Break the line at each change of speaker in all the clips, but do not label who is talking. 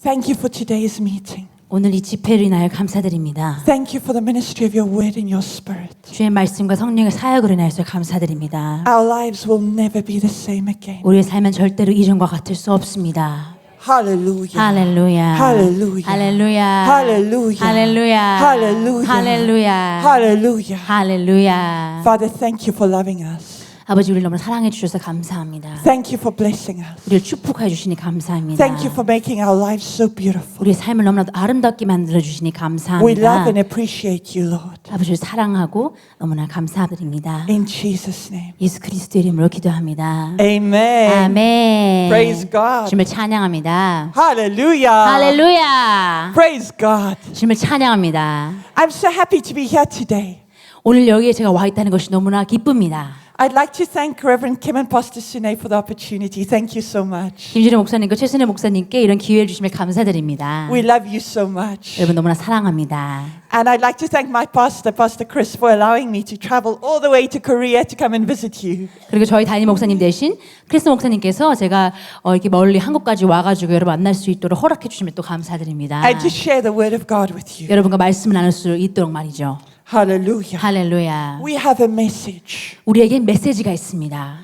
Thank you for today's meeting.
오늘 이 집회를 인하여 감사드립니다.
Thank you for the ministry of your word and your spirit.
주의 말씀과 성령의 사역으로 인하여 감사드립니다.
Our lives will never be the same again.
우리의 삶은 절대로 이전과 같을 수 없습니다.
Hallelujah.
할렐루야.
Hallelujah.
할렐루야.
Hallelujah.
할렐루야.
Hallelujah.
할렐루야.
Hallelujah.
할렐루야.
Father, thank you for loving us.
아버지, 우리를 너무 사랑해 주셔서 감사합니다.
Thank you for blessing us.
우리를 축복해 주시니 감사합니다.
Thank you for making our lives so beautiful.
우리의 삶을 너무나도 아름답게 만들어 주시니
We
감사합니다.
love and appreciate you, Lord.
아버지를 사랑하고 너무나 감사드립니다.
In Jesus' name.
예수 그리스도 이름으로 기도합니다.
Amen.
아멘.
Praise God.
주님을 찬양합니다.
Hallelujah. 아.
할렐루야.
Praise God.
주님을 찬양합니다.
I'm so happy to be here today.
오늘 여기에 제가 와 있다는 것이 너무나 기쁩니다.
I'd like to thank Reverend Kim and Pastor Sune for the opportunity. Thank you so much.
김준혜 목사님과 최순혜 목사님께 이런 기회를 주심을 감사드립니다.
We love you so much.
여러분 너무나 사랑합니다.
And I'd like to thank my pastor, Pastor Chris, for allowing me to travel all the way to Korea to come and visit you.
그리고 저희 담임 목사님 대신 크리스 목사님께서 제가 이렇게 멀리 한국까지 와가지고 여러분 만날 수 있도록 허락해 주시면 또 감사드립니다.
And to share the word of God with you.
여러분과 말씀을 나눌 수 있도록 말이죠.
Hallelujah.
할렐루야.
We have a message.
우리에겐 메시지가 있습니다.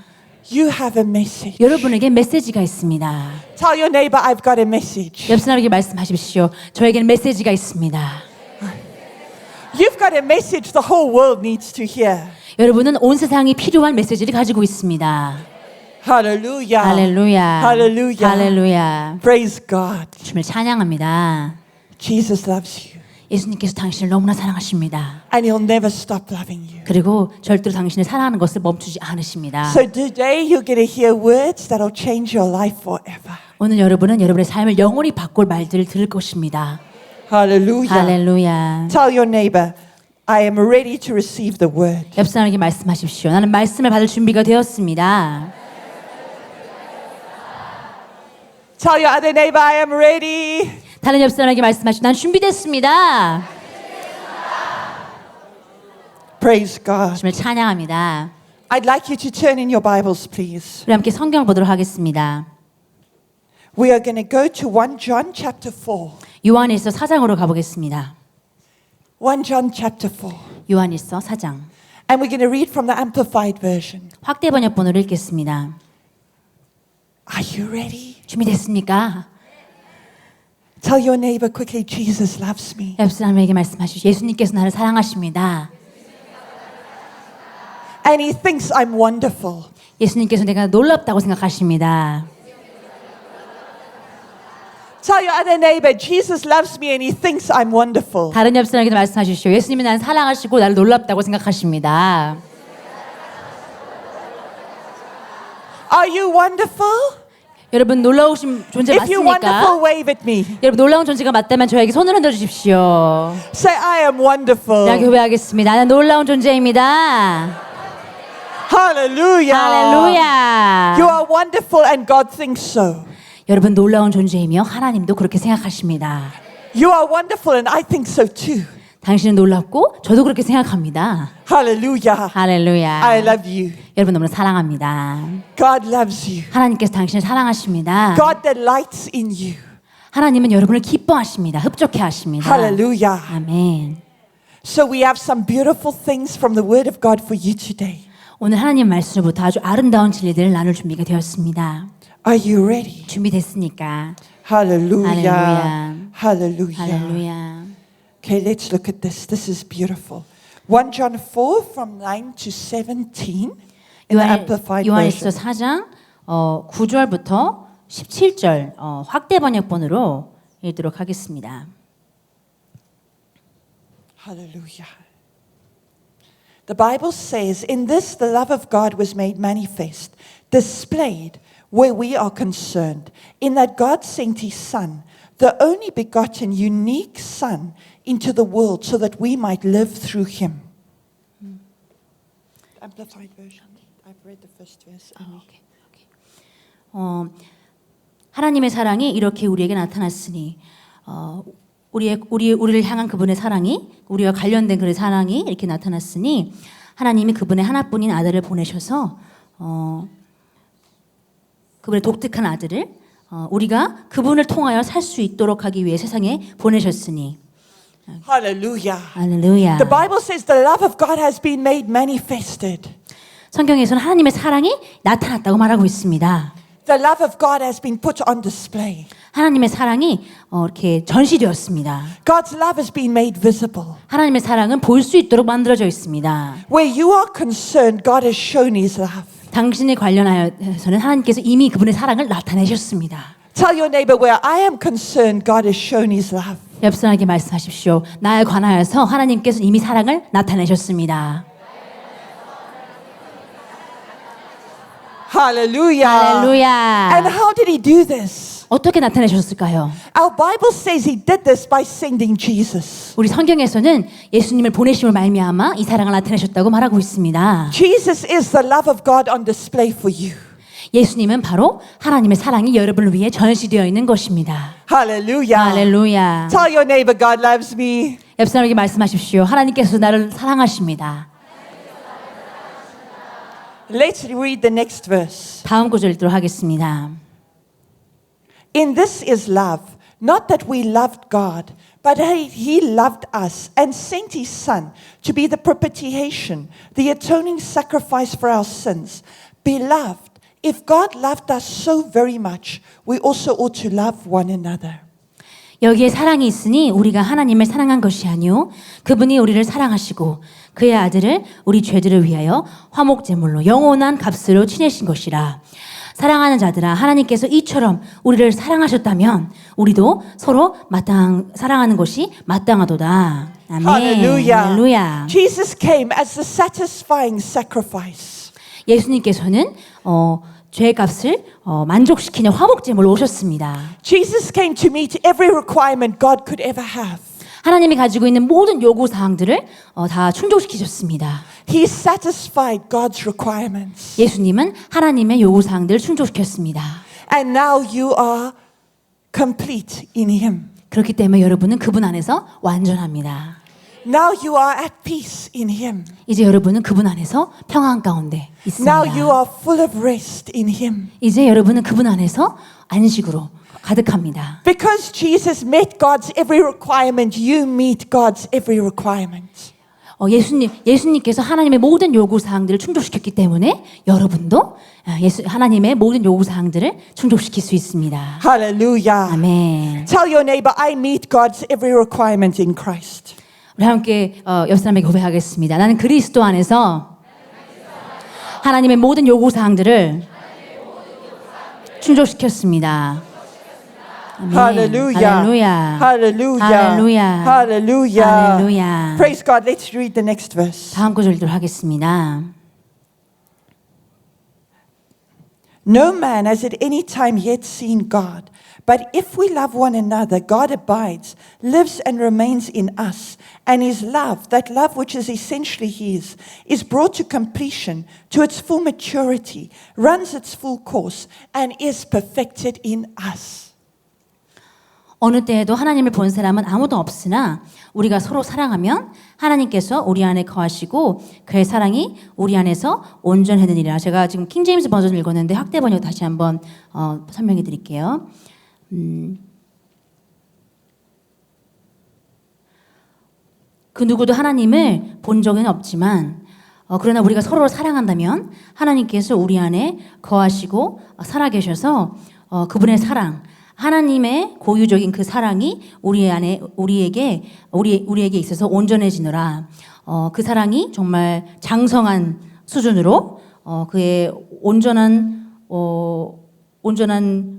You have a message.
여러분에겐 메시지가 있습니다.
Tell your neighbor, I've got a message.
옆 사람에게 말씀하십시오. 저에게는 메시지가 있습니다.
You've got a message the whole world needs to hear.
여러분은 온 세상이 필요한 메시지를 가지고 있습니다.
Hallelujah.
할렐루야.
Hallelujah.
할렐루야.
Praise God.
주님을 찬양합니다.
Jesus loves you.
예수님께서 당신을 너무나 사랑하십니다.
And he'll never stop loving you.
그리고 절대로 당신을 사랑하는 것을 멈추지 않으십니다.
So today you're going to hear words that'll change your life forever.
오늘 여러분은 여러분의 삶을 영원히 바꿀 말들을 들을 것입니다.
Hallelujah.
할렐루야.
Tell your neighbor, I am ready to receive the word.
옆 사람에게 말씀하십시오. 나는 말씀을 받을 준비가 되었습니다.
Tell your other neighbor, I am ready.
다른 옆 사람에게 말씀하십시오. 난 준비됐습니다.
Praise God.
주님을 찬양합니다.
I'd like you to turn in your Bibles, please.
우리 함께 성경을 보도록 하겠습니다.
We are going to go to 1 John chapter 4.
요한일서 4장으로 가보겠습니다.
1 John chapter 4.
요한일서 4장.
And we're going to read from the Amplified Version.
확대 번역본으로 읽겠습니다.
Are you ready?
준비됐습니까?
Tell your neighbor quickly, Jesus loves me.
옆 사람에게 말씀하십시오. 예수님께서 나를 사랑하십니다.
And he thinks I'm wonderful.
예수님께서 내가 놀랍다고 생각하십니다.
Tell your other neighbor, Jesus loves me and he thinks I'm wonderful.
다른 옆 사람에게도 말씀하십시오. 예수님이 나를 사랑하시고 나를 놀랍다고 생각하십니다.
Are you wonderful?
여러분 놀라우신 존재
If you're
맞습니까?
wonderful, wave at me.
여러분 놀라운 존재가 맞다면 저에게 손을 흔들어 주십시오.
Say, I am wonderful.
자, 교배하겠습니다. 나는 놀라운 존재입니다.
Hallelujah.
할렐루야.
You are wonderful and God thinks so.
여러분 놀라운 존재이며 하나님도 그렇게 생각하십니다.
You are wonderful and I think so too.
당신은 놀랍고 저도 그렇게 생각합니다.
Hallelujah.
할렐루야.
I love you.
여러분 너무 사랑합니다.
God loves you.
하나님께서 당신을 사랑하십니다.
God delights in you.
하나님은 여러분을 기뻐하십니다. 흡족해 하십니다.
Hallelujah.
아멘.
So we have some beautiful things from the Word of God for you today.
오늘 하나님 말씀으로부터 아주 아름다운 진리들을 나눌 준비가 되었습니다.
Are you ready?
준비됐습니까?
Hallelujah.
할렐루야.
Hallelujah.
할렐루야.
Okay, let's look at this. This is beautiful. 1 John 4 from 9 to 17 in the Amplified
요한일서
Version.
4장 9절부터 17절 확대 번역본으로 읽도록 하겠습니다.
Hallelujah. The Bible says, in this the love of God was made manifest, displayed where we are concerned, in that God sent his Son, the only begotten, unique Son, into the world so that we might live through him. Amplified Version. I've read the first verse.
하나님의 사랑이 이렇게 우리에게 나타났으니 우리를 향한 그분의 사랑이 우리와 관련된 그의 사랑이 이렇게 나타났으니 하나님이 그분의 하나뿐인 아들을 보내셔서 그분의 독특한 아들을 우리가 그분을 통하여 살 수 있도록 하기 위해 세상에 보내셨으니.
Hallelujah.
할렐루야.
The Bible says the love of God has been made manifested.
성경에서는 하나님의 사랑이 나타났다고 말하고 있습니다.
The love of God has been put on display.
하나님의 사랑이 이렇게 전시되었습니다.
God's love has been made visible.
하나님의 사랑은 볼 수 있도록 만들어져 있습니다.
Where you are concerned, God has shown His love.
당신에 관련하여서는 하나님께서 이미 그분의 사랑을 나타내셨습니다.
Tell your neighbor, where I am concerned, God has shown His love.
옆 사람에게 말씀하십시오. 나에 관하여서 하나님께서 이미 사랑을 나타내셨습니다.
Hallelujah.
할렐루야.
And how did He do this?
어떻게 나타내셨을까요?
Our Bible says He did this by sending Jesus.
우리 성경에서는 예수님을 보내심을 말미암아 이 사랑을 나타내셨다고 말하고 있습니다.
Jesus is the love of God on display for you.
예수님은 바로 하나님의 사랑이 여러분을 위해 전시되어 있는 것입니다.
Hallelujah.
할렐루야.
Tell your neighbor, God loves me.
옆 사람에게 말씀하십시오. 하나님께서 나를 사랑하십니다.
Let's read the next verse.
다음 구절 읽도록 하겠습니다.
In this is love, not that we loved God, but He loved us and sent His Son to be the propitiation, the atoning sacrifice for our sins. Beloved, if God loved us so very much, we also ought to love one another.
여기에 사랑이 있으니 우리가 하나님을 사랑한 것이 아니요 그분이 우리를 사랑하시고 그의 아들을 우리 죄들을 위하여 화목제물로 영원한 값으로 치내신 것이라. 사랑하는 자들아, 하나님께서 이처럼 우리를 사랑하셨다면 우리도 서로 사랑하는 것이 마땅하도다. 아멘.
Hallelujah.
할렐루야.
Jesus came as the satisfying sacrifice.
예수님께서는 죄값을 만족시키는 화목제물로 오셨습니다.
Jesus came to meet every requirement God could ever have.
하나님이 가지고 있는 모든 요구 사항들을 다 충족시키셨습니다.
He satisfied God's requirements.
예수님은 하나님의 요구 사항들을 충족시켰습니다.
And now you are complete in Him.
그렇기 때문에 여러분은 그분 안에서 완전합니다.
Now you are at peace in Him.
이제 여러분은 그분 안에서 평안 가운데 있습니다.
Now you are full of rest in Him.
이제 여러분은 그분 안에서 안식으로 가득합니다.
Because Jesus met God's every requirement, you meet God's every requirement.
예수님께서 하나님의 모든 요구 사항들을 충족시켰기 때문에 여러분도 하나님의 모든 요구 사항들을 충족시킬 수 있습니다.
Hallelujah.
아멘.
Tell your neighbor, I meet God's every requirement in Christ.
우리 함께 옆 사람에게 고백하겠습니다. 나는 그리스도 안에서 하나님의 모든 요구 사항들을 충족시켰습니다. 아멘.
Hallelujah.
할렐루야.
Hallelujah.
할렐루야.
Hallelujah.
할렐루야.
Praise God. Let's read the next verse.
다음 구절 읽도록 하겠습니다.
No man has at any time yet seen God. But if we love one another, God abides, lives and remains in us. And His love, that love which is essentially His, is brought to completion, to its full maturity, runs its full course, and is perfected in us.
어느 때에도 하나님을 본 사람은 아무도 없으나 우리가 서로 사랑하면 하나님께서 우리 안에 거하시고 그의 사랑이 우리 안에서 온전해지리라. 제가 지금 킹제임스 버전을 읽었는데 학대 번역 다시 한번 설명해 드릴게요. 그 누구도 하나님을 본 적은 없지만 그러나 우리가 서로를 사랑한다면 하나님께서 우리 안에 거하시고 살아계셔서 그분의 사랑 하나님의 고유적인 그 사랑이 우리에게 있어서 온전해지느라 그 사랑이 정말 장성한 수준으로 그의 온전한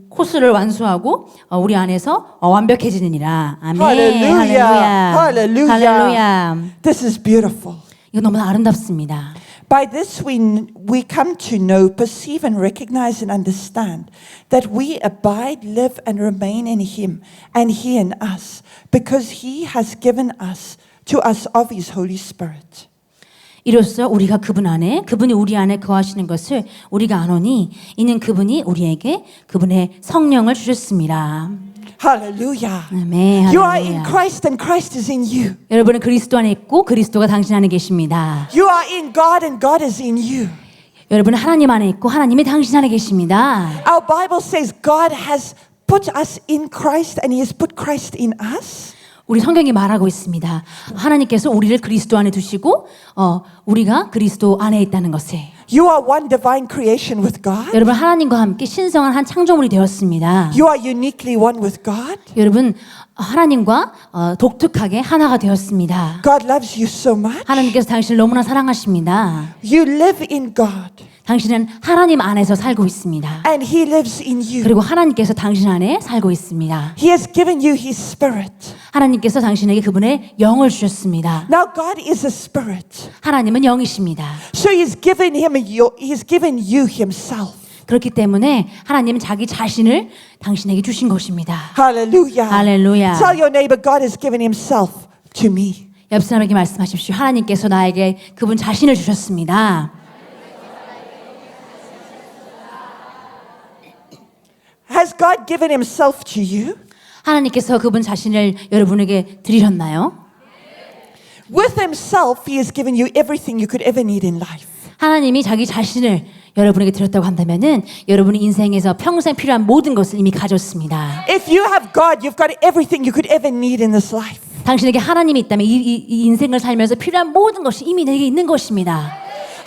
코스를 완수하고 우리 안에서 완벽해지느니라. 아멘.
Hallelujah.
할렐루야.
Hallelujah.
할렐루야.
This is beautiful.
이거 너무 아름답습니다.
By this we come to know, perceive and recognize and understand that we abide, live and remain in Him and He in us because He has given to us of His Holy Spirit.
이로써 우리가 그분이 우리 안에 거하시는 것을 우리가 아노니 이는 그분이 우리에게 그분의 성령을 주셨습니다.
Hallelujah.
아멘.
You are in
할렐루야.
Christ and Christ is in you.
여러분은 그리스도 안에 있고 그리스도가 당신 안에 계십니다.
You are in God and God is in you.
여러분 하나님 안에 있고 하나님이 당신 안에 계십니다.
Our Bible says God has put us in Christ and He has put Christ in us.
우리 성경이 말하고 있습니다. 하나님께서 우리를 그리스도 안에 두시고 우리가 그리스도 안에 있다는 것을.
You are one divine creation with God.
여러분 하나님과 함께 신성한 한 창조물이 되었습니다.
You are uniquely one with God.
여러분 하나님과 독특하게 하나가 되었습니다.
God loves you so much.
하나님께서 당신을 너무나 사랑하십니다.
You live in God
당신은 하나님 안에서 살고 있습니다.
and He lives in you.
그리고 하나님께서 당신 안에 살고 있습니다.
He has given you His Spirit.
하나님께서 당신에게 그분의 영을 주셨습니다.
Now God is a Spirit.
하나님은 영이십니다.
So He's given you Himself.
그렇기 때문에 하나님은 자기 자신을 당신에게 주신 것입니다.
Hallelujah.
할렐루야.
Tell your neighbor, God has given Himself to me.
옆 사람에게 말씀하십시오. 하나님께서 나에게 그분 자신을 주셨습니다.
Has God given Himself to you?
하나님께서 그분 자신을 여러분에게 드리셨나요?
With Himself, He has given you everything you could ever need in life.
하나님이 자기 자신을 여러분에게 드렸다고 한다면은 여러분이 인생에서 평생 필요한 모든 것을 이미 가졌습니다.
If you have God, you've got everything you could ever need in this life.
당신에게 하나님이 있다면 이 인생을 살면서 필요한 모든 것이 이미 내게 있는 것입니다.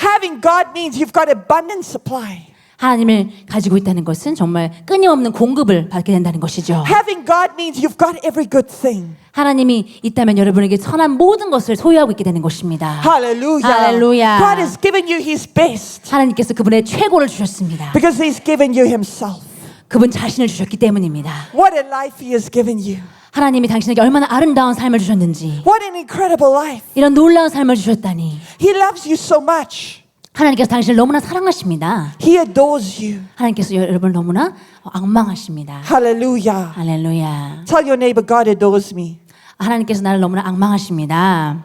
Having God means you've got abundant supply.
하나님을 가지고 있다는 것은 정말 끊임없는 공급을 받게 된다는 것이죠.
Having God means you've got every good thing.
하나님이 있다면 여러분에게 선한 모든 것을 소유하고 있게 되는 것입니다.
Hallelujah.
Hallelujah.
God has given you His best
하나님께서 그분의 최고를 주셨습니다.
because He's given you Himself.
그분 자신을 주셨기 때문입니다.
What a life He has given you.
하나님이 당신에게 얼마나 아름다운 삶을 주셨는지,
What an incredible life.
이런 놀라운 삶을 주셨다니.
He loves you so much.
하나님께서 당신을 너무나 사랑하십니다.
He adores you.
하나님께서 여러분을 너무나 악망하십니다.
Hallelujah.
할렐루야.
Tell your neighbor, God adores me.
하나님께서 나를 너무나 악망하십니다.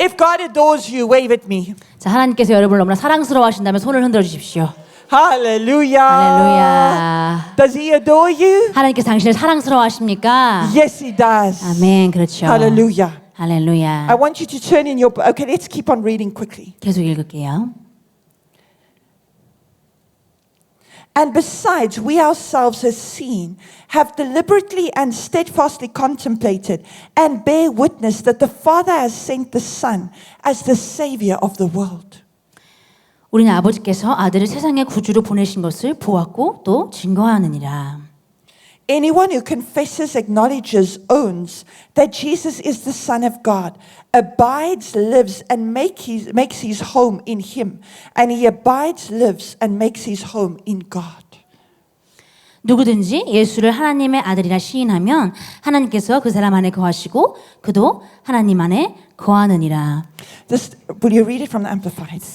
If God adores you, wave at me.
자, 하나님께서 여러분을 너무나 사랑스러워하신다면 손을 흔들어 주십시오.
Hallelujah.
할렐루야.
Does He adore you?
하나님께서 당신을 사랑스러워하십니까?
Yes, He does.
아멘. 그렇죠.
Hallelujah.
할렐루야.
I want you to turn in your book. Okay, let's keep on reading quickly.
계속 읽을게요.
And besides, we ourselves have seen, have deliberately and steadfastly contemplated, and bear witness that the Father has sent the Son as the Savior of the world.
우리는 아버지께서 아들을 세상의 구주로 보내신 것을 보았고 또 증거하느니라.
Anyone who confesses, acknowledges, owns that Jesus is the Son of God, abides, lives, and makes his home in Him, and he abides, lives, and makes his home in God.
누구든지 예수를 하나님의 아들이라 시인하면 하나님께서 그 사람 안에 거하시고 그도 하나님 안에 거하느니라.
Will you read it from the Amplified?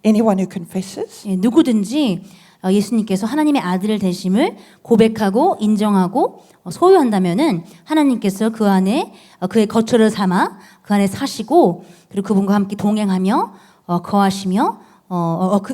Anyone who confesses,
누구든지 예수님께서 하나님의 아들을 되심을 고백하고 인정하고 소유한다면은 하나님께서 그 안에 그의 거처를 삼아 그 안에 사시고 그리고 그분과 함께 동행하며 거하시며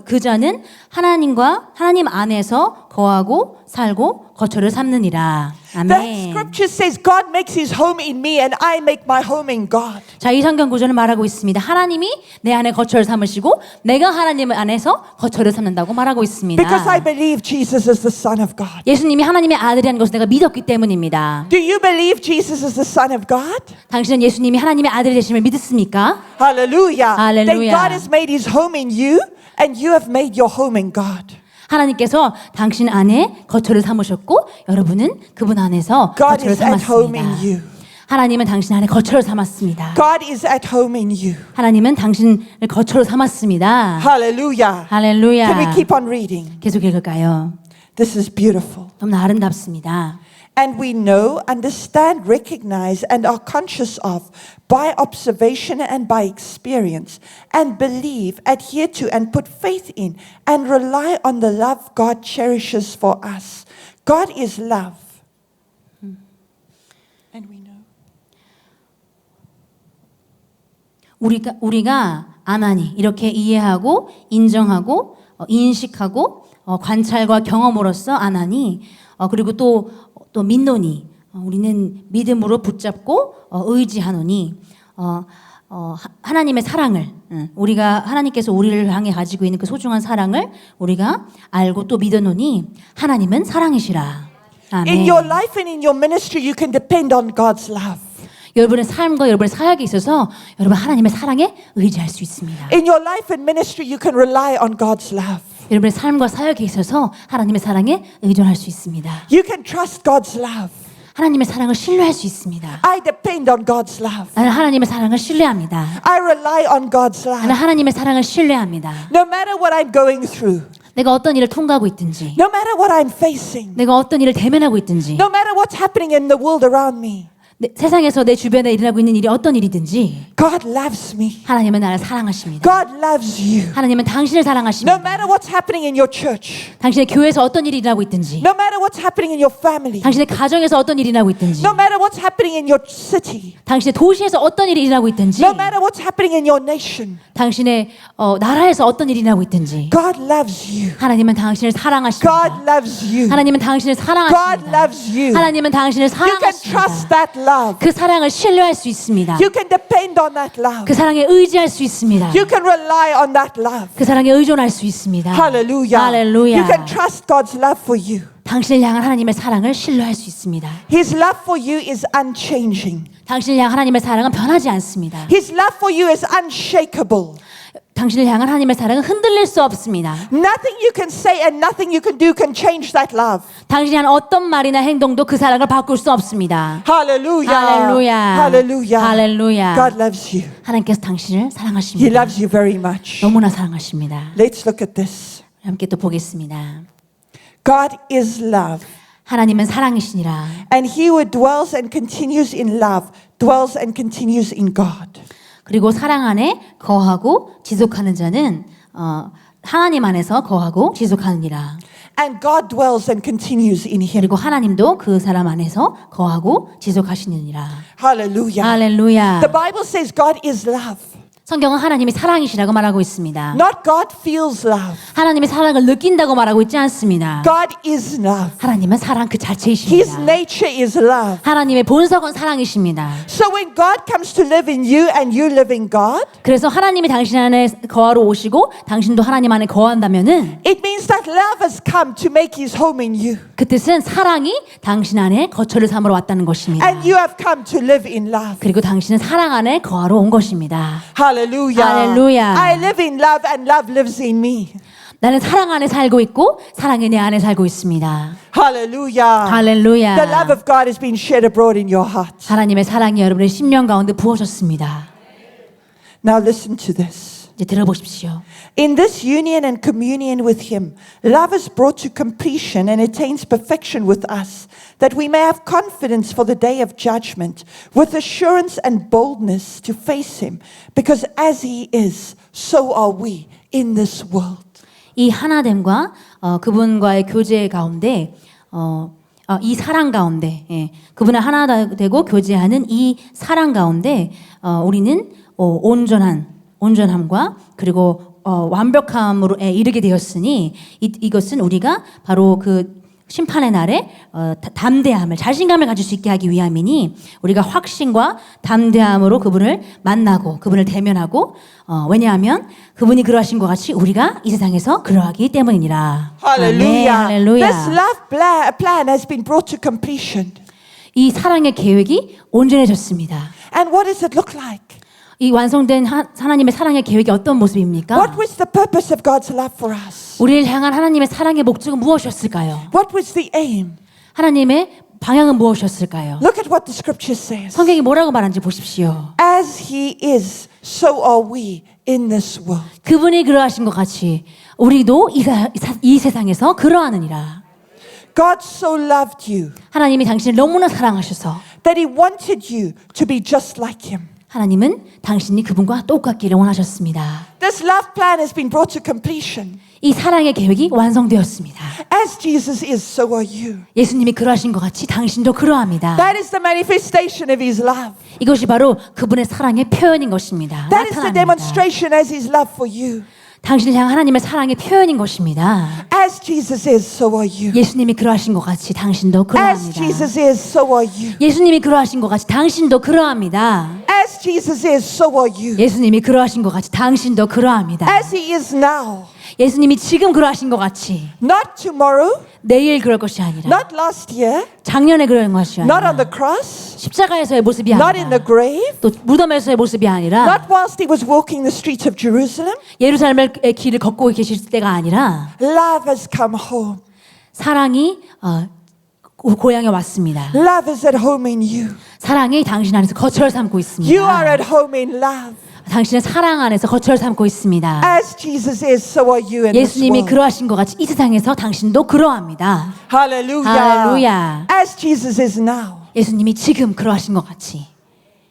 그 자는 하나님 안에서 거하고 살고 거처를 삼느니라.
the
아멘.
scripture says God makes his home in me and I make my home in God.
자, 이 성경 구절은 말하고 있습니다. 하나님이 내 안에 거처를 삼으시고 내가 하나님 안에서 거처를 삼는다고 말하고 있습니다.
Because I believe Jesus is the Son of God.
예수님이 하나님의 아들이라는 것을 내가 믿었기 때문입니다.
Do you believe Jesus is the Son of God?
당신은 예수님이 하나님의 아들이 되심을 믿습니까?
Hallelujah. Then
Hallelujah.
God has made his home in you and you have made your home in God.
하나님께서 당신 안에 거처를 삼으셨고 여러분은 그분 안에서
God
거처를
is at home in
삼았습니다.
you.
하나님은 당신 안에 거처를 삼았습니다.
God is at home in you.
하나님은 당신을 거처로 삼았습니다.
Hallelujah.
할렐루야.
Can we keep on reading?
계속 읽을까요?
This is beautiful.
너무나 아름답습니다.
And we know, understand, recognize, and are conscious of by observation and by experience, and believe, adhere to, and put faith in, and rely on the love God cherishes for us. God is love. And we know.
우리가 아나니 이렇게 이해하고 인정하고 인식하고 관찰과 경험으로써 아나니 그리고 또 믿노니 우리는 믿음으로 붙잡고 의지하노니 하나님의 사랑을 우리가 하나님께서 우리를 향해 가지고 있는 그 소중한 사랑을 우리가 알고 또 믿어노니 하나님은 사랑이시라. 아멘.
In your life and in your ministry, you can depend on God's love.
여러분의 삶과 여러분의 사역에 있어서 여러분 하나님의 사랑에 의지할 수 있습니다.
In your life and ministry, you can rely on God's love.
여러분의 삶과 사역에 있어서 하나님의 사랑에 의존할 수 있습니다.
You can trust God's love.
하나님의 사랑을 신뢰할 수 있습니다.
I depend on God's love.
나는 하나님의 사랑을 신뢰합니다.
I rely on God's
나는
love.
하나님의 사랑을 신뢰합니다.
No matter what I'm going through,
내가 어떤 일을 통과하고 있든지,
no matter what I'm facing,
내가 어떤 일을 대면하고 있든지,
no matter what's happening in the world around me,
세상에서 내 주변에 일어나고 있는 일이 어떤 일이든지
God loves me.
하나님은 나를 사랑하십니다.
God loves you.
하나님은 당신을
No
사랑하십니다.
matter what's happening in your church,
당신의 교회에서 어떤 일이 일어나고 있든지,
no matter what's happening in your family,
당신의 가정에서 어떤 일이 일어나고 있든지,
no matter what's happening in your city,
당신의 도시에서 어떤 일이 일어나고 있든지,
no matter what's happening in your nation,
당신의 나라에서 어떤 일이 일어나고 있든지,
God loves you.
하나님은 당신을
God
사랑하십니다.
loves you.
하나님은 당신을
God
사랑하십니다.
loves you.
하나님은 당신을
You can trust
사랑하십니다.
that love.
그 사랑을 신뢰할 수 있습니다.
You can depend on that love.
그 사랑에 의지할 수 있습니다.
You can rely on that love.
그 사랑에 의존할 수 있습니다.
Hallelujah.
할렐루야.
You can trust God's love for you.
당신을 향한 하나님의 사랑을 신뢰할 수 있습니다.
His love for you is unchanging.
당신을 향한 하나님의 사랑은 변하지 않습니다.
His love for you is unshakable.
당신을 향한 하나님의 사랑은 흔들릴 수 없습니다.
Nothing you can say and nothing you can do can change that love.
당신이 한 어떤 말이나 행동도 그 사랑을 바꿀 수 없습니다.
Hallelujah.
할렐루야.
Hallelujah.
할렐루야.
God loves you.
하나님께서 당신을
He
사랑하십니다.
loves you very much.
너무나 사랑하십니다.
Let's look at this.
함께 또 보겠습니다.
God is love.
하나님은 사랑이시니라.
And he who dwells and continues in love dwells and continues in God.
그리고 사랑 안에 거하고 지속하는 자는 하나님 안에서 거하고 지속하느니라.
And God dwells and continues in him.
그리고 하나님도 그 사람 안에서 거하고 지속하시느니라.
Hallelujah.
할렐루야.
The Bible says God is love.
성경은 하나님이 사랑이시라고 말하고 있습니다.
Not God feels love.
하나님이 사랑을 느낀다고 말하고 있지 않습니다.
God is love.
하나님은 사랑 그
His
자체이십니다.
nature is love.
하나님의 본성은 사랑이십니다.
So when God comes to live in you and you live in God,
그래서 하나님이 당신 안에 거하러 오시고 당신도 하나님 안에 거한다면은
it means that love has come to make his home in you.
그 뜻은 사랑이 당신 안에 거처를 삼으러 왔다는 것입니다.
And you have come to live in love.
그리고 당신은 사랑 안에 거하러 온 것입니다.
Hallelujah.
Hallelujah.
I live in love and love lives in me.
나는 사랑 안에 살고 있고 사랑이 내 안에 살고 있습니다.
Hallelujah.
할렐루야.
The love of God has been shed abroad in your heart.
하나님의 사랑이 여러분의 심령 가운데 부어졌습니다.
Now listen to this.
이제 들어보십시오.
In this union and communion with him, love is brought to completion and attains perfection with us, that we may have confidence for the day of judgment, with assurance and boldness to face him, because as he is, so are we in this world.
이 하나됨과 그분과의 교제 가운데 이 사랑 가운데 그분의 하나 되고 교제하는 이 사랑 가운데 우리는 온전함과 그리고 완벽함으로 이르게 되었으니 이것은 우리가 바로 그 심판의 날에 담대함을 자신감을 가질 수 있게 하기 위함이니 우리가 확신과 담대함으로 그분을 만나고 그분을 대면하고 왜냐하면 그분이 그러하신 것 같이 우리가 이 세상에서 그러하기 때문이니라.
Hallelujah.
할렐루야.
This love plan has been brought to completion.
이 사랑의 계획이 온전해졌습니다.
And what does it look like?
이 완성된 하나님의 사랑의 계획이 어떤 모습입니까?
What was the purpose of God's love for us?
우리를 향한 하나님의 사랑의 목적은 무엇이었을까요?
What was the aim?
하나님의 방향은 무엇이었을까요?
Look at what the scripture says.
성경이 뭐라고 말하는지 보십시오.
As he is, so are we in this world.
그분이 그러하신 것 같이 우리도 이 세상에서 그러하느니라.
God so loved you
하나님이 당신을 너무나 사랑하셔서
that he wanted you to be just like him.
하나님은 당신이 그분과 똑같기를 원하셨습니다.
This love plan has been brought to completion.
이 사랑의 계획이 완성되었습니다.
As Jesus is, so are you.
예수님이 그러하신 것 같이 당신도 그러합니다.
That is the manifestation of his love.
이것이 바로 그분의 사랑의 표현인 것입니다.
That is the
나타납니다.
demonstration as his love for you.
당신을 향한 하나님의 사랑의 표현인 것입니다.
As Jesus is, so are you.
예수님이 그러하신 것 같이 당신도
As
그러합니다.
Jesus is, so are you.
예수님이 그러하신 것 같이 당신도 그러합니다.
As Jesus is, so are you.
예수님이 그러하신 것 같이 당신도 그러합니다.
As he is now.
예수님이 지금 그러하신 것 같이
Not tomorrow,
내일 그럴 것이 아니라
not last year,
작년에 그런 것이
not on
아니라
the cross,
십자가에서의 모습이
not in the
아니라
grave,
또 무덤에서의 모습이 아니라
not whilst he was walking the streets of Jerusalem.
예루살렘의 길을 걷고 계실 때가 아니라
Love has come home.
사랑이 고향에 왔습니다.
Love is at home in you.
사랑이 당신 안에서 거처를 삼고 있습니다.
You are at home in love.
당신은 사랑 안에서 거처를 삼고 있습니다.
As Jesus is, so are you in this
예수님이
world.
그러하신 것 같이 이 세상에서 당신도 그러합니다.
Hallelujah.
할렐루야.
As Jesus is now.
예수님이 지금 그러하신 것 같이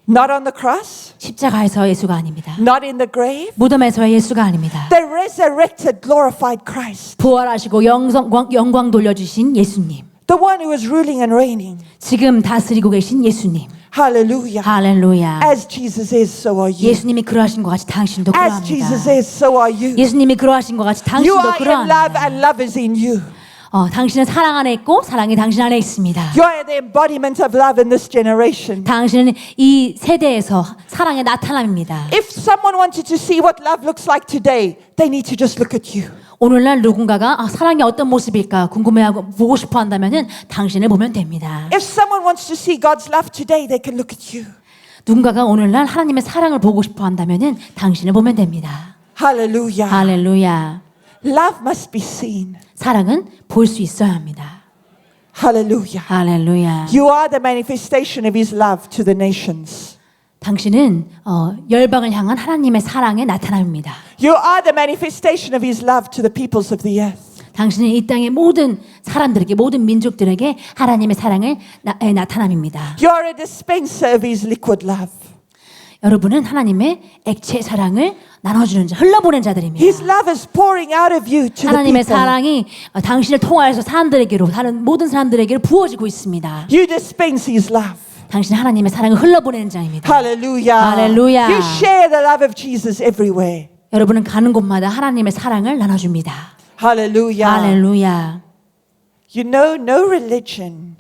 Not on the cross,
십자가에서 예수가 아닙니다.
not in the grave.
무덤에서의 예수가 아닙니다.
The resurrected, glorified Christ.
부활하시고 영광 돌려주신 예수님.
The one who is ruling and reigning.
지금 다스리고 계신 예수님.
Hallelujah.
할렐루야.
As Jesus is, so are you.
예수님이 그러하신 것 같이 당신도
As
그러합니다.
Jesus is, so are you.
예수님이 그러하신 것 같이
You
당신도
are in love
그러합니다.
and love is in you.
당신은 사랑 안에 있고 사랑이 당신 안에 있습니다.
You are the embodiment of love in this generation.
당신은 이 세대에서 사랑의 나타남입니다.
If someone wanted to see what love looks like today, they need to just look at you.
오늘날 누군가가 사랑이 어떤 모습일까 궁금해하고 보고 싶어 한다면은 당신을 보면 됩니다.
If someone wants to see God's love today, they can look at you.
누군가가 오늘날 하나님의 사랑을 보고 싶어 한다면은 당신을 보면 됩니다.
Hallelujah.
할렐루야.
Love must be seen.
사랑은 볼 수 있어야 합니다.
Hallelujah.
할렐루야.
You are the manifestation of His love to the nations.
당신은 열방을 향한 하나님의 사랑의 나타남입니다.
You are the manifestation of His love to the peoples of the earth.
당신은 이 땅의 모든 사람들에게 모든 민족들에게 하나님의 사랑을 나타남입니다.
You are a dispenser of His liquid love.
여러분은 하나님의 액체 사랑을 나눠주는 자, 흘러보낸 자들입니다.
His love is pouring out of you to the
하나님의
people.
사랑이 당신을 통하여서 사람들에게로 다른 모든 사람들에게로 부어지고 있습니다.
You dispense His love.
당신 하나님의 사랑을 흘러보내는 자입니다.
Hallelujah.
Hallelujah.
You share the love of Jesus everywhere.
여러분은 가는 곳마다 하나님의 사랑을 나눠줍니다.
Hallelujah.
할렐루야.
You know, no religion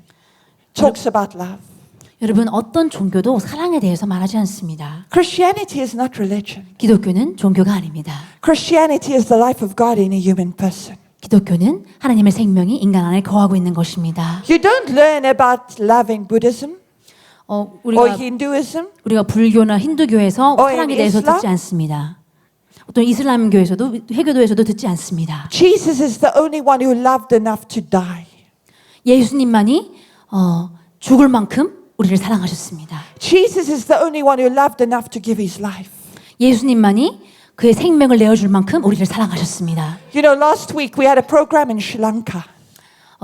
talks about love.
여러분 어떤 종교도 사랑에 대해서 말하지 않습니다.
Christianity is not religion.
기독교는 종교가 아닙니다.
Christianity is the life of God in a human person.
기독교는 하나님의 생명이 인간 안에 거하고 있는 것입니다.
You don't learn about love in Buddhism or
우리가
Hinduism.
불교나 힌두교에서
or
사랑에
in
대해서
Islam?
듣지 않습니다. 어떤 이슬람교에서도 해교도에서도 듣지 않습니다.
Jesus is the only one who loved enough to die.
예수님만이 죽을 만큼 우리를 사랑하셨습니다.
Jesus is the only one who loved enough to give his life.
예수님만이 그의 생명을 내어줄 만큼 우리를 사랑하셨습니다.
You know, last week we had a program in Sri Lanka.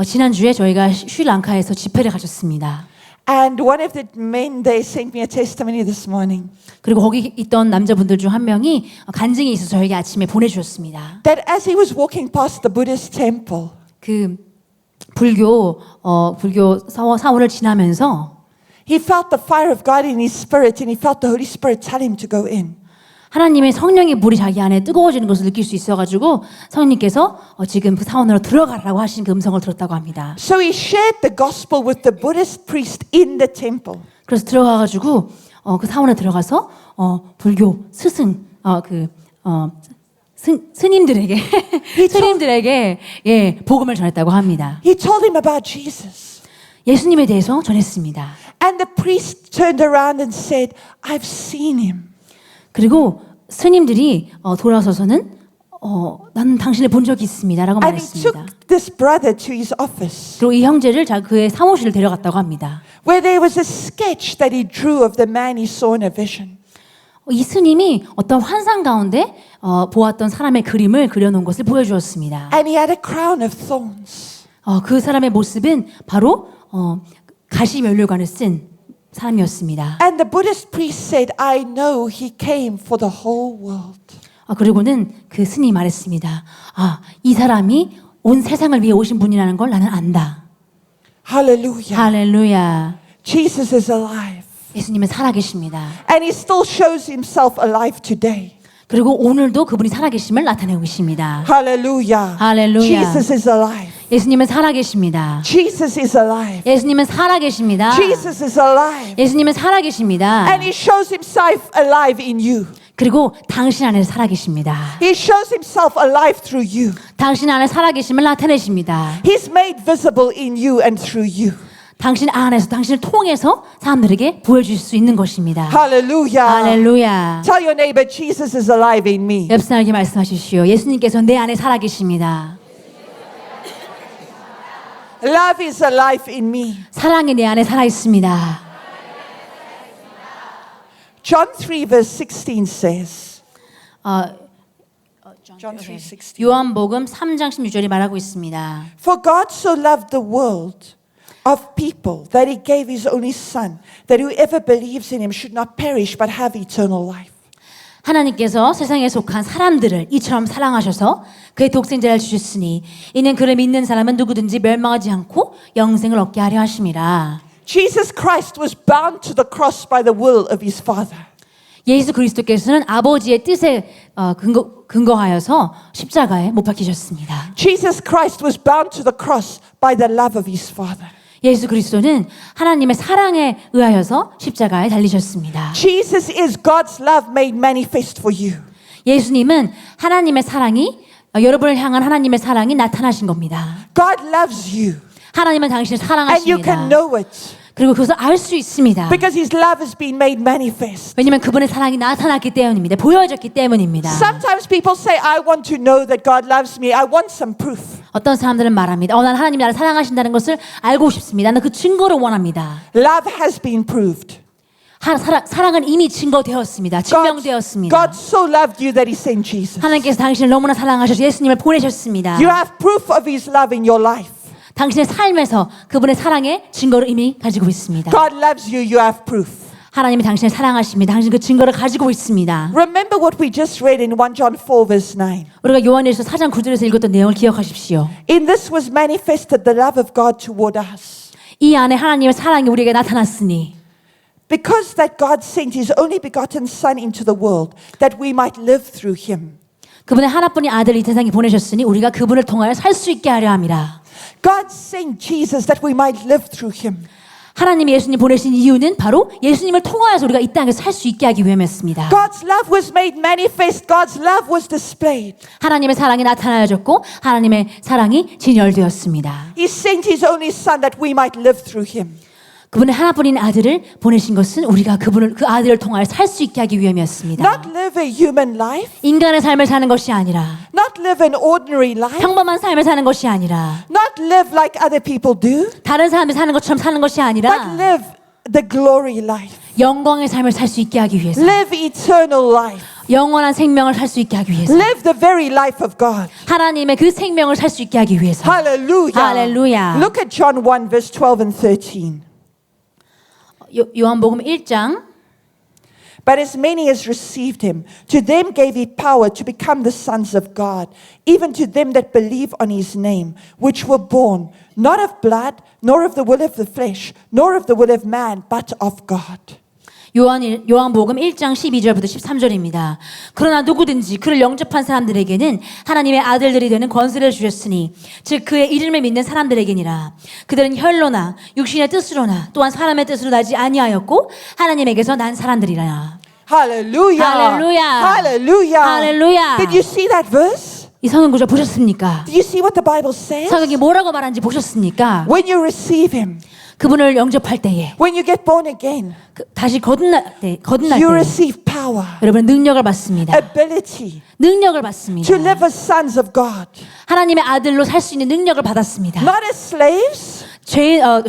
지난주에 저희가 스리랑카에서 집회를 가졌습니다.
And one of the men there sent me a testimony this morning.
그리고 거기 있던 남자분들 중 한 명이 간증이 있어서 저에게 아침에 보내주셨습니다.
That as he was walking past the Buddhist temple,
그 불교 사원을 지나면서
he felt the fire of God in his spirit and he felt the Holy Spirit tell him to go in.
하나님의 성령의 불이 자기 안에 뜨거워지는 것을 느낄 수 있어가지고 성령님께서 지금 그 사원으로 들어가라고 하신 그 음성을 들었다고 합니다.
So he shared the gospel with the Buddhist priest in the temple.
그래서 들어가가지고 그 사원에 들어가서 불교 스승 스님들에게 스님들에게 복음을 전했다고 합니다.
He told him about Jesus.
예수님에 대해서 전했습니다.
And the priest turned around and said, I've seen him.
그리고 스님들이 돌아서서는 나는 당신을 본 적이 있습니다라고
And he
말했습니다.
took this brother to his office,
그리고 이 형제를 그의 사무실을 데려갔다고 합니다.
where there was a sketch that he drew of the man he saw in a vision.
이 스님이 어떤 환상 가운데 보았던 사람의 그림을 그려놓은 것을 보여주었습니다.
And he had a crown of thorns.
그 사람의 모습은 바로 가시면류관을 쓴 사람이었습니다.
And the Buddhist priest said, I know he came for the whole world.
그리고는 그 스님이 말했습니다. 이 사람이 온 세상을 위해 오신 분이라는 걸 나는 안다.
Hallelujah.
할렐루야.
Jesus is alive.
예수님은 살아계십니다.
And he still shows himself alive today.
그리고 오늘도 그분이 살아계심을 나타내고 계십니다.
Hallelujah.
Hallelujah.
Jesus is alive.
예수님은 살아계십니다.
Jesus is alive.
예수님은 살아계십니다.
Jesus is alive.
예수님은 살아계십니다.
And He shows Himself alive in you.
그리고 당신 안에 살아계십니다.
He shows Himself alive through you.
당신 안에 살아계심을 나타내십니다.
He's made visible in you and through you.
당신 안에서 당신을 통해서 사람들에게 보여줄 수 있는 것입니다.
Hallelujah.
할렐루야.
Tell your neighbor, Jesus is alive in me.
옆 사람에게 말씀하십시오. 예수님께서 내 안에 살아계십니다.
Love is alive in me.
사랑이 내 안에 살아있습니다.
John 3 verse 16 says. John 3:16.
요한복음 3장 16절이 말하고 있습니다.
For God so loved the world of people that He gave His only Son, that whoever believes in Him should not perish but have eternal life.
하나님께서 세상에 속한 사람들을 이처럼 사랑하셔서 그의 독생자를 주셨으니 이는 그를 믿는 사람은 누구든지 멸망하지 않고 영생을 얻게 하려 하심이라.
Jesus Christ was bound to the cross by the will of His Father.
예수 그리스도께서는 아버지의 뜻에 근거하여서 십자가에 못 박히셨습니다.
Jesus Christ was bound to the cross by the love of His Father.
예수 그리스도는 하나님의 사랑에 의하여서 십자가에 달리셨습니다.
Jesus is God's love made manifest for you.
예수님은 하나님의 사랑이 여러분을 향한 하나님의 사랑이 나타나신 겁니다.
God loves you
하나님은 당신을
and you can
사랑하십니다.
know it
그리고 그것을 알 수 있습니다.
because His love has been made manifest.
왜냐하면 그분의 사랑이 나타났기 때문입니다. 보여졌기 때문입니다.
Sometimes people say, I want to know that God loves me. I want some proof.
어떤 사람들은 말합니다. 난 하나님이 나를 사랑하신다는 것을 알고 싶습니다. 나는 그 증거를 원합니다.
Love has been proved.
사랑은 이미 증거되었습니다. 증명되었습니다.
God so loved you that He sent Jesus.
하나님께서 당신을 너무나 사랑하셔서 예수님을 보내셨습니다.
You have proof of His love in your life.
당신의 삶에서 그분의 사랑의 증거를 이미 가지고 있습니다.
God loves you. You have proof.
하나님이 당신을 사랑하십니다. 당신 그 증거를 가지고 있습니다.
Remember what we just read in 1 John 4 verse 9.
우리가 요한일서 4장 9절에서 읽었던 내용을 기억하십시오.
In this was manifested the love of God toward us.
이 안에 하나님의 사랑이 우리에게 나타났으니
Because that God sent His only begotten Son into the world, that we might live through Him.
그분의 하나뿐인 아들을 이 세상에 보내셨으니 우리가 그분을 통하여 살 수 있게 하려 함이라.
God sent Jesus that we might live through Him.
하나님이 예수님 보내신 이유는 바로 예수님을 통하여서 우리가 이 땅에서 살 수 있게 하기 위함이었습니다.
God's love was made manifest. God's love was displayed.
하나님의 사랑이 나타나졌고 하나님의 사랑이 진열되었습니다.
He sent His only Son that we might live through Him.
그분의 하나뿐인 아들을 보내신 것은 우리가 그 아들을 통하여 살 수 있게 하기 위함이었습니다.
Not live a human life.
인간의 삶을 사는 것이 아니라
Not live an ordinary life.
평범한 삶을 사는 것이 아니라
Not live like other people do.
다른 사람이 사는 것처럼 사는 것이
But
아니라
live the glory life.
영광의 삶을 살 수 있게 하기 위해서
Live eternal life.
영원한 생명을 살 수 있게 하기 위해서
Live the very life of God.
하나님의 그 생명을 살 수 있게 하기 위해서
Hallelujah.
Hallelujah.
Look at John 1 verse 12 and 13.
요한복음 1장
But as many as received Him, to them gave He power to become the sons of God, even to them that believe on His name, which were born not of blood, nor of the will of the flesh, nor of the will of man, but of God.
요한복음 1장 12절부터 13절입니다. 그러나 누구든지 그를 영접한 사람들에게는 하나님의 아들들이 되는 권세를 주셨으니 즉 그의 이름을 믿는 사람들에게니라. 그들은 혈로나 육신의 뜻으로나 또한 사람의 뜻으로 나지 아니하였고 하나님에게서 난 사람들이라.
Hallelujah.
Hallelujah.
Hallelujah.
Hallelujah.
Did you see that verse?
이 성경 구절 보셨습니까?
Do you see what the Bible says?
성경이 뭐라고 말하는지 보셨습니까?
When you receive Him,
그분을 영접할 때에
when you get born again,
다시 거듭날
you
때에
receive power,
여러분 능력을 받습니다.
ability
능력을 받습니다.
to live as sons of God.
하나님의 아들로 살 수 있는 능력을 받았습니다.
Not as slaves,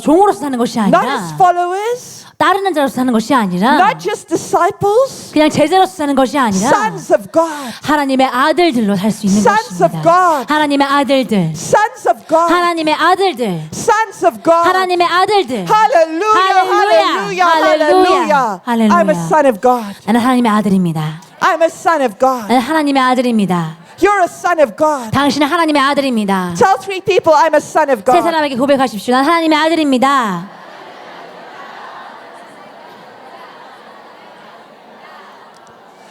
종으로서 사는 것이
not as
아니라
followers,
따르는 자로서 사는 것이 아니라
not just disciples,
그냥 제자로서 사는 것이 아니라
sons of God.
하나님의 아들들로 살 수 있는
Sons of
것입니다.
God.
하나님의 아들들,
Sons of God.
하나님의 아들들,
Sons of God.
하나님의 아들들.
Hallelujah.
Hallelujah.
Hallelujah.
Hallelujah.
I'm a son of God.
나는 하나님의 아들입니다.
I'm a son of God.
나는 하나님의 아들입니다.
You're a son of God.
당신은 하나님의 아들입니다.
Tell 3 people I'm a son of
세
God.
사람에게 고백하십시오. 난 하나님의 아들입니다.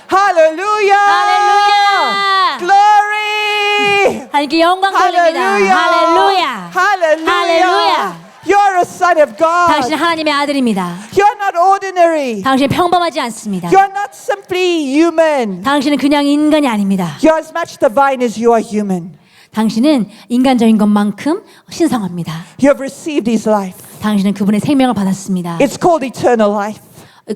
Hallelujah.
Hallelujah.
Glory.
하나님께 영광 돌립니다.
Hallelujah.
할렐루야.
Hallelujah. You're a son of
당신은
God.
하나님의 아들입니다.
You're not ordinary.
당신은 평범하지 않습니다.
You're not simply human.
당신은 그냥 인간이 아닙니다.
You're as much divine as you are human.
당신은 인간적인 것만큼 신성합니다.
You have received his life.
당신은 그분의 생명을 받았습니다.
It's called eternal life.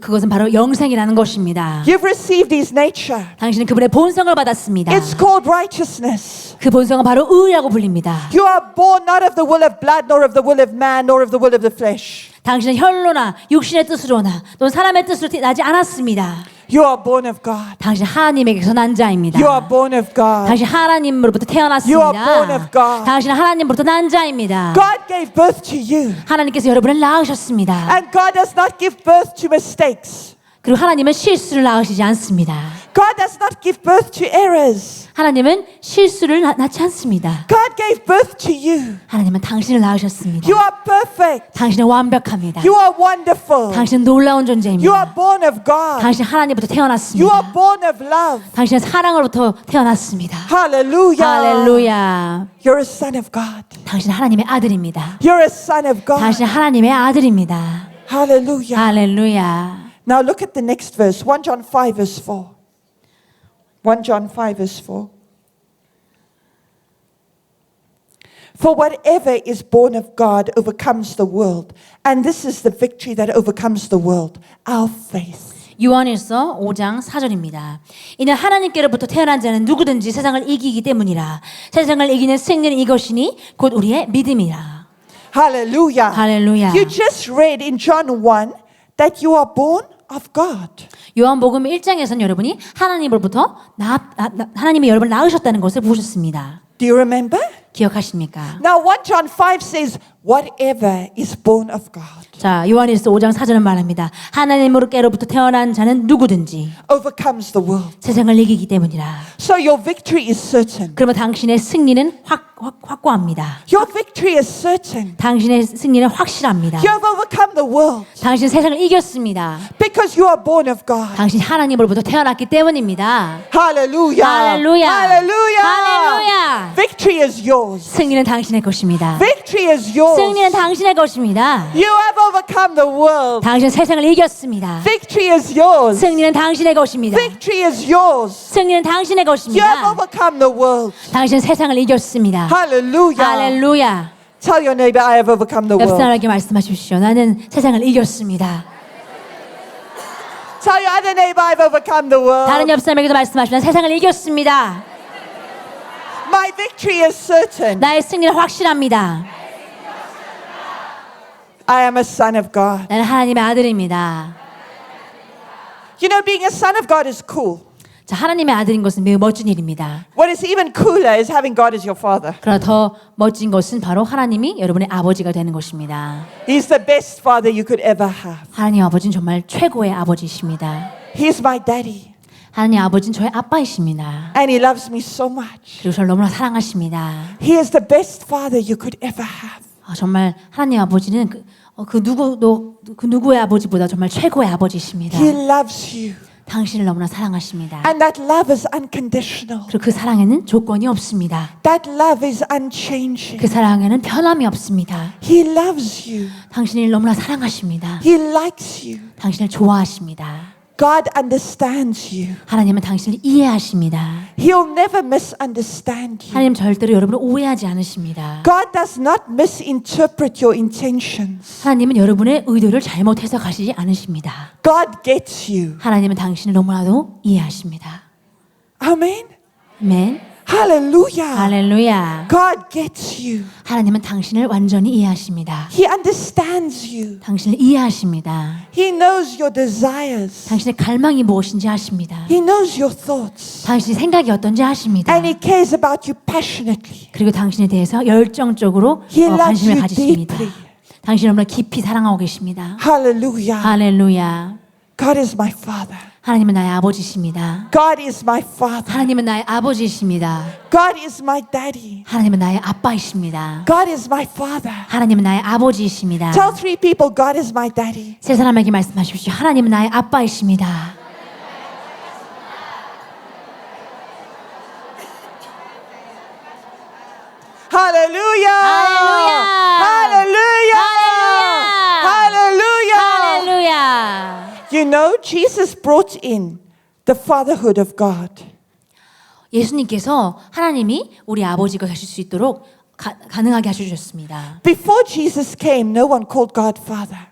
그것은 바로 영생이라는 것입니다.
You've received his nature.
당신은 그분의 본성을 받았습니다.
It's called righteousness.
그 본성은 바로 의라고 불립니다.
You are born not of the will of blood, nor of the will of man, nor of the will of the flesh.
당신은 혈로나 육신의 뜻으로나 또는 사람의 뜻으로 나지 않았습니다.
You are born of God.
당신 하나님에게서 난 자입니다.
You are born of God.
당신 하나님으로부터
You are born
태어났습니다.
of God.
당신은 하나님으로부터 난 자입니다.
God gave birth to you.
하나님께서 여러분을 낳으셨습니다.
And God does not give birth to mistakes.
그리고 하나님은 실수를 낳으시지 않습니다.
God does not give birth to errors.
하나님은 실수를 낳지 않습니다.
God gave birth to you.
하나님은 당신을 낳으셨습니다.
You are perfect.
당신은 완벽합니다.
You are wonderful.
당신은 놀라운
You
존재입니다.
are born of God.
당신 하나님부터
You are
태어났습니다.
born of love.
당신은 사랑으로부터 태어났습니다.
Hallelujah.
할렐루야.
You're a son of God.
당신은 하나님의 아들입니다.
You're a son of God.
당신은 하나님의 아들입니다.
Hallelujah.
할렐루야.
Now look at the next verse, 1 John 5 verse 4. 1 John 5 verse 4. For whatever is born of God overcomes the world. And this is the victory that overcomes the world, our faith.
요한일서 5장 4절입니다. 이는 하나님께로부터 태어난 자는 누구든지 세상을 이기기 때문이라. 세상을 이기는 승리는 이것이니 곧 우리의 믿음이라.
Hallelujah.
할렐루야.
You just read in John 1 that you are born of God.
요한복음 1장에서는 여러분이 하나님으로부터 하나님이 여러분을 낳으셨다는 것을 보셨습니다.
Do you remember?
기억하십니까?
Now 1 John 5 says, whatever is born of God
자, 요한일서 5장 4절은 말합니다. 하나님으로부터 태어난 자는 누구든지
overcomes the world.
세상을 이기기 때문이라.
So your victory is certain.
그러면 당신의 승리는 확고합니다.
Your victory is certain.
당신의 승리는 확실합니다.
You have overcome the world
당신 세상을 이겼습니다.
because you are born of God.
당신 하나님으로부터 태어났기 때문입니다.
Hallelujah.
할렐루야.
Hallelujah.
할렐루야.
Victory is yours.
승리는 당신의 것입니다.
Victory is yours.
승리는 당신의 것입니다.
You have overcome the world.
당신 세상을 이겼습니다.
Victory is yours.
승리는 당신의 것입니다.
Victory is yours.
승리는 당신의
You have
것입니다.
overcome the world.
당신 세상을 이겼습니다.
Hallelujah.
할렐루야.
Tell your neighbor, I have overcome the
옆
world.
사람에게 말씀하십시오. 나는 세상을 이겼습니다.
Tell your other neighbor, I've overcome the
다른
world.
옆 사람에게도 말씀하십시오. 나는 세상을 이겼습니다.
My victory is certain.
나의 승리는 확실합니다.
I am a son of God.
나는 하나님의 아들입니다.
You know, being a son of God is cool.
자, 하나님의 아들인 것은 매우 멋진 일입니다.
What is even cooler is having God as your father.
그러나 더 멋진 것은 바로 하나님이 여러분의 아버지가 되는 것입니다.
He's the best father you could ever have.
하나님 아버지는 정말 최고의 아버지이십니다.
He's my daddy.
하나님 아버지는 저의 아빠이십니다.
And he loves me so much.
그리고 저를 너무나 사랑하십니다.
He is the best father you could ever have.
정말 하나님 아버지는 그 누구의 아버지보다 정말 최고의 아버지이십니다.
He loves you.
당신을 너무나 사랑하십니다.
And that love is unconditional.
그리고 그 사랑에는 조건이 없습니다.
That love is unchanging.
그 사랑에는 변함이 없습니다.
He loves you.
당신을 너무나 사랑하십니다.
He likes you.
당신을 좋아하십니다.
God understands you.
하나님은 당신을 이해하십니다.
He'll never misunderstand you.
하나님 절대로 여러분을 오해하지 않으십니다.
God does not misinterpret your intentions.
하나님은 여러분의 의도를 잘못 해석하시지 않으십니다.
God gets you.
하나님은 당신을 너무나도 이해하십니다.
Amen.
아멘.
Hallelujah.
할렐루야.
God gets you.
하나님은 당신을 완전히 이해하십니다.
He understands you.
당신을 이해하십니다.
He knows your desires.
당신의 갈망이 무엇인지 아십니다.
He knows your thoughts.
당신의 생각이 어떤지 아십니다.
And he cares about you passionately.
그리고 당신에 대해서 열정적으로
He loves
관심을
you
가지십니다.
deeply.
당신을 너무나 깊이 사랑하고 계십니다.
Hallelujah.
할렐루야.
God is my father.
하나님은 나의 아버지십니다.
God is my father.
하나님은 나의 아버지이십니다.
God is my daddy.
하나님은 나의 아빠이십니다.
God is my father.
하나님은 나의 아버지이십니다.
Tell 3 people, God is my daddy.
세 사람에게 말씀하십시오. 하나님은 나의 아빠이십니다.
Hallelujah.
Hallelujah.
Hallelujah. Hallelujah.
할렐루야.
You know, Jesus brought in the fatherhood of God.
예수님께서 하나님이 우리 아버지가 되실 수 있도록 가능하게 하셔주셨습니다.
Before Jesus came, no one called God Father.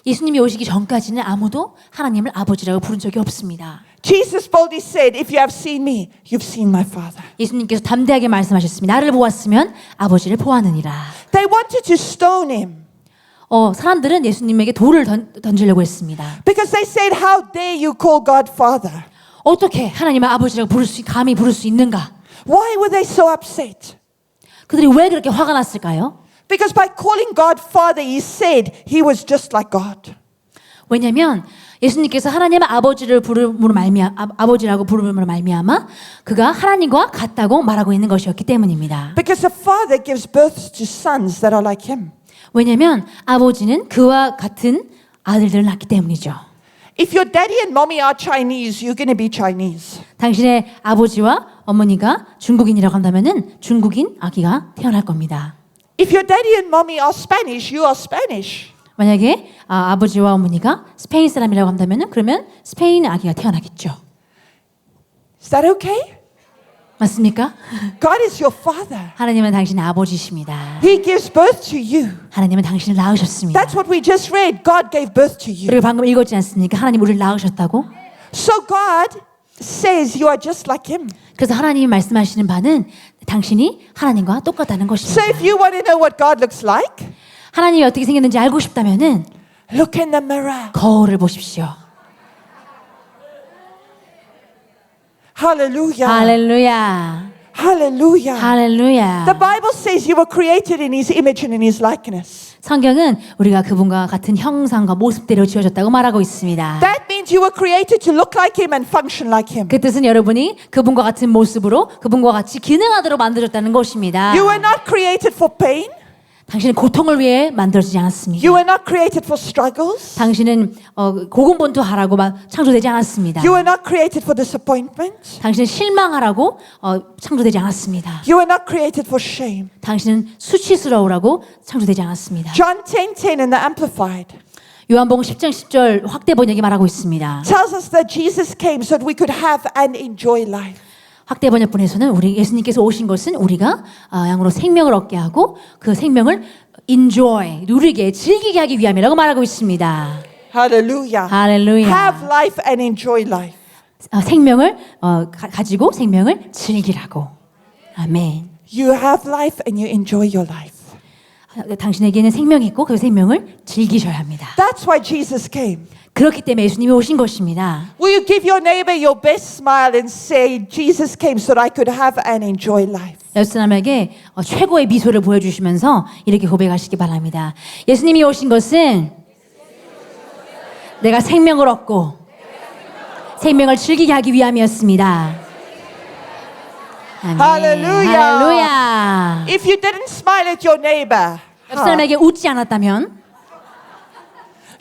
예수님이 오시기 전까지는 아무도 하나님을 아버지라고 부른 적이 없습니다.
Jesus boldly said, if you have seen me, you've seen my Father.
예수님께서 담대하게 말씀하셨습니다. 나를 보았으면 아버지를 보았느니라.
They wanted to stone him
사람들은 예수님에게 돌을 던지려고 했습니다.
because they said, how dare you call God Father?
어떻게 하나님을 아버지라고 감히 부를 수 있는가?
Why were they so upset?
그들이 왜 그렇게 화가 났을까요?
Because by calling God Father, he said he was just like God.
왜냐하면 예수님께서 하나님의 아버지라고 부름으로 말미암아 그가 하나님과 같다고 말하고 있는 것이었기 때문입니다.
Because the Father gives birth to sons that are like him.
왜냐하면 아버지는 그와 같은 아들들을 낳기 때문이죠.
If your daddy and mommy are Chinese, you're going to be Chinese.
당신의 아버지와 어머니가 중국인이라고 한다면은 중국인 아기가 태어날 겁니다.
If your daddy and mommy are Spanish, you are Spanish.
만약에 아버지와 어머니가 스페인 사람이라고 한다면은 그러면 스페인 아기가 태어나겠죠.
Is that okay?
맞습니까?
God is your Father.
하나님은 당신의 아버지십니다.
He gives birth to you.
하나님은 당신을 낳으셨습니다.
That's what we just read. God gave birth to you.
우리가 방금 읽었지 않습니까? 하나님 우리를 낳으셨다고.
So God says you are just like him.
그래서 하나님이 말씀하시는 바는 당신이 하나님과 똑같다는 것입니다.
So if you want to know what God looks like,
하나님이 어떻게 생겼는지 알고 싶다면은
look in the mirror.
거울을 보십시오.
Hallelujah.
할렐루야.
Hallelujah.
할렐루야.
The Bible says you were created in his image and in his likeness.
성경은 우리가 그분과 같은 형상과 모습대로 지어졌다고 말하고 있습니다.
That means you were created to look like him and function like him.
그 뜻은 여러분이 그분과 같은 모습으로 그분과 같이 기능하도록 만들어졌다는 것입니다.
You were not created for pain.
당신은 고통을 위해 만들어지지 않았습니다.
You were not created for struggles.
당신은 고군분투하라고 창조되지 않았습니다.
You were not created for disappointment.
당신은 실망하라고 창조되지 않았습니다.
You were not created for shame.
당신은 수치스러우라고 창조되지 않았습니다.
John 10:10 in the Amplified
요한복음 10장 10절 확대 번역이 말하고 있습니다.
tells us that Jesus came so that we could have and enjoy life.
확대 번역본에서는 우리 예수님께서 오신 것은 우리가 양으로 생명을 얻게 하고 그 생명을 enjoy, 누리게, 즐기게 하기 위함이라고 말하고 있습니다.
Hallelujah.
할렐루야.
Have life and enjoy life.
생명을 가지고 생명을 즐기라고. 아멘.
You have life and you enjoy your life.
당신에게는 생명이 있고 그 생명을 즐기셔야 합니다.
That's why Jesus came.
그렇기 때문에 예수님이 오신 것입니다.
Will you give your neighbor your best smile and say, Jesus came so that I could have and enjoy life?
옆 사람에게 최고의 미소를 보여주시면서 이렇게 고백하시기 바랍니다. 예수님이 오신 것은 내가 생명을 얻고 생명을 즐기게 하기 위함이었습니다. 아멘.
Hallelujah.
할렐루야.
If you didn't smile at your neighbor,
옆 사람에게 웃지 않았다면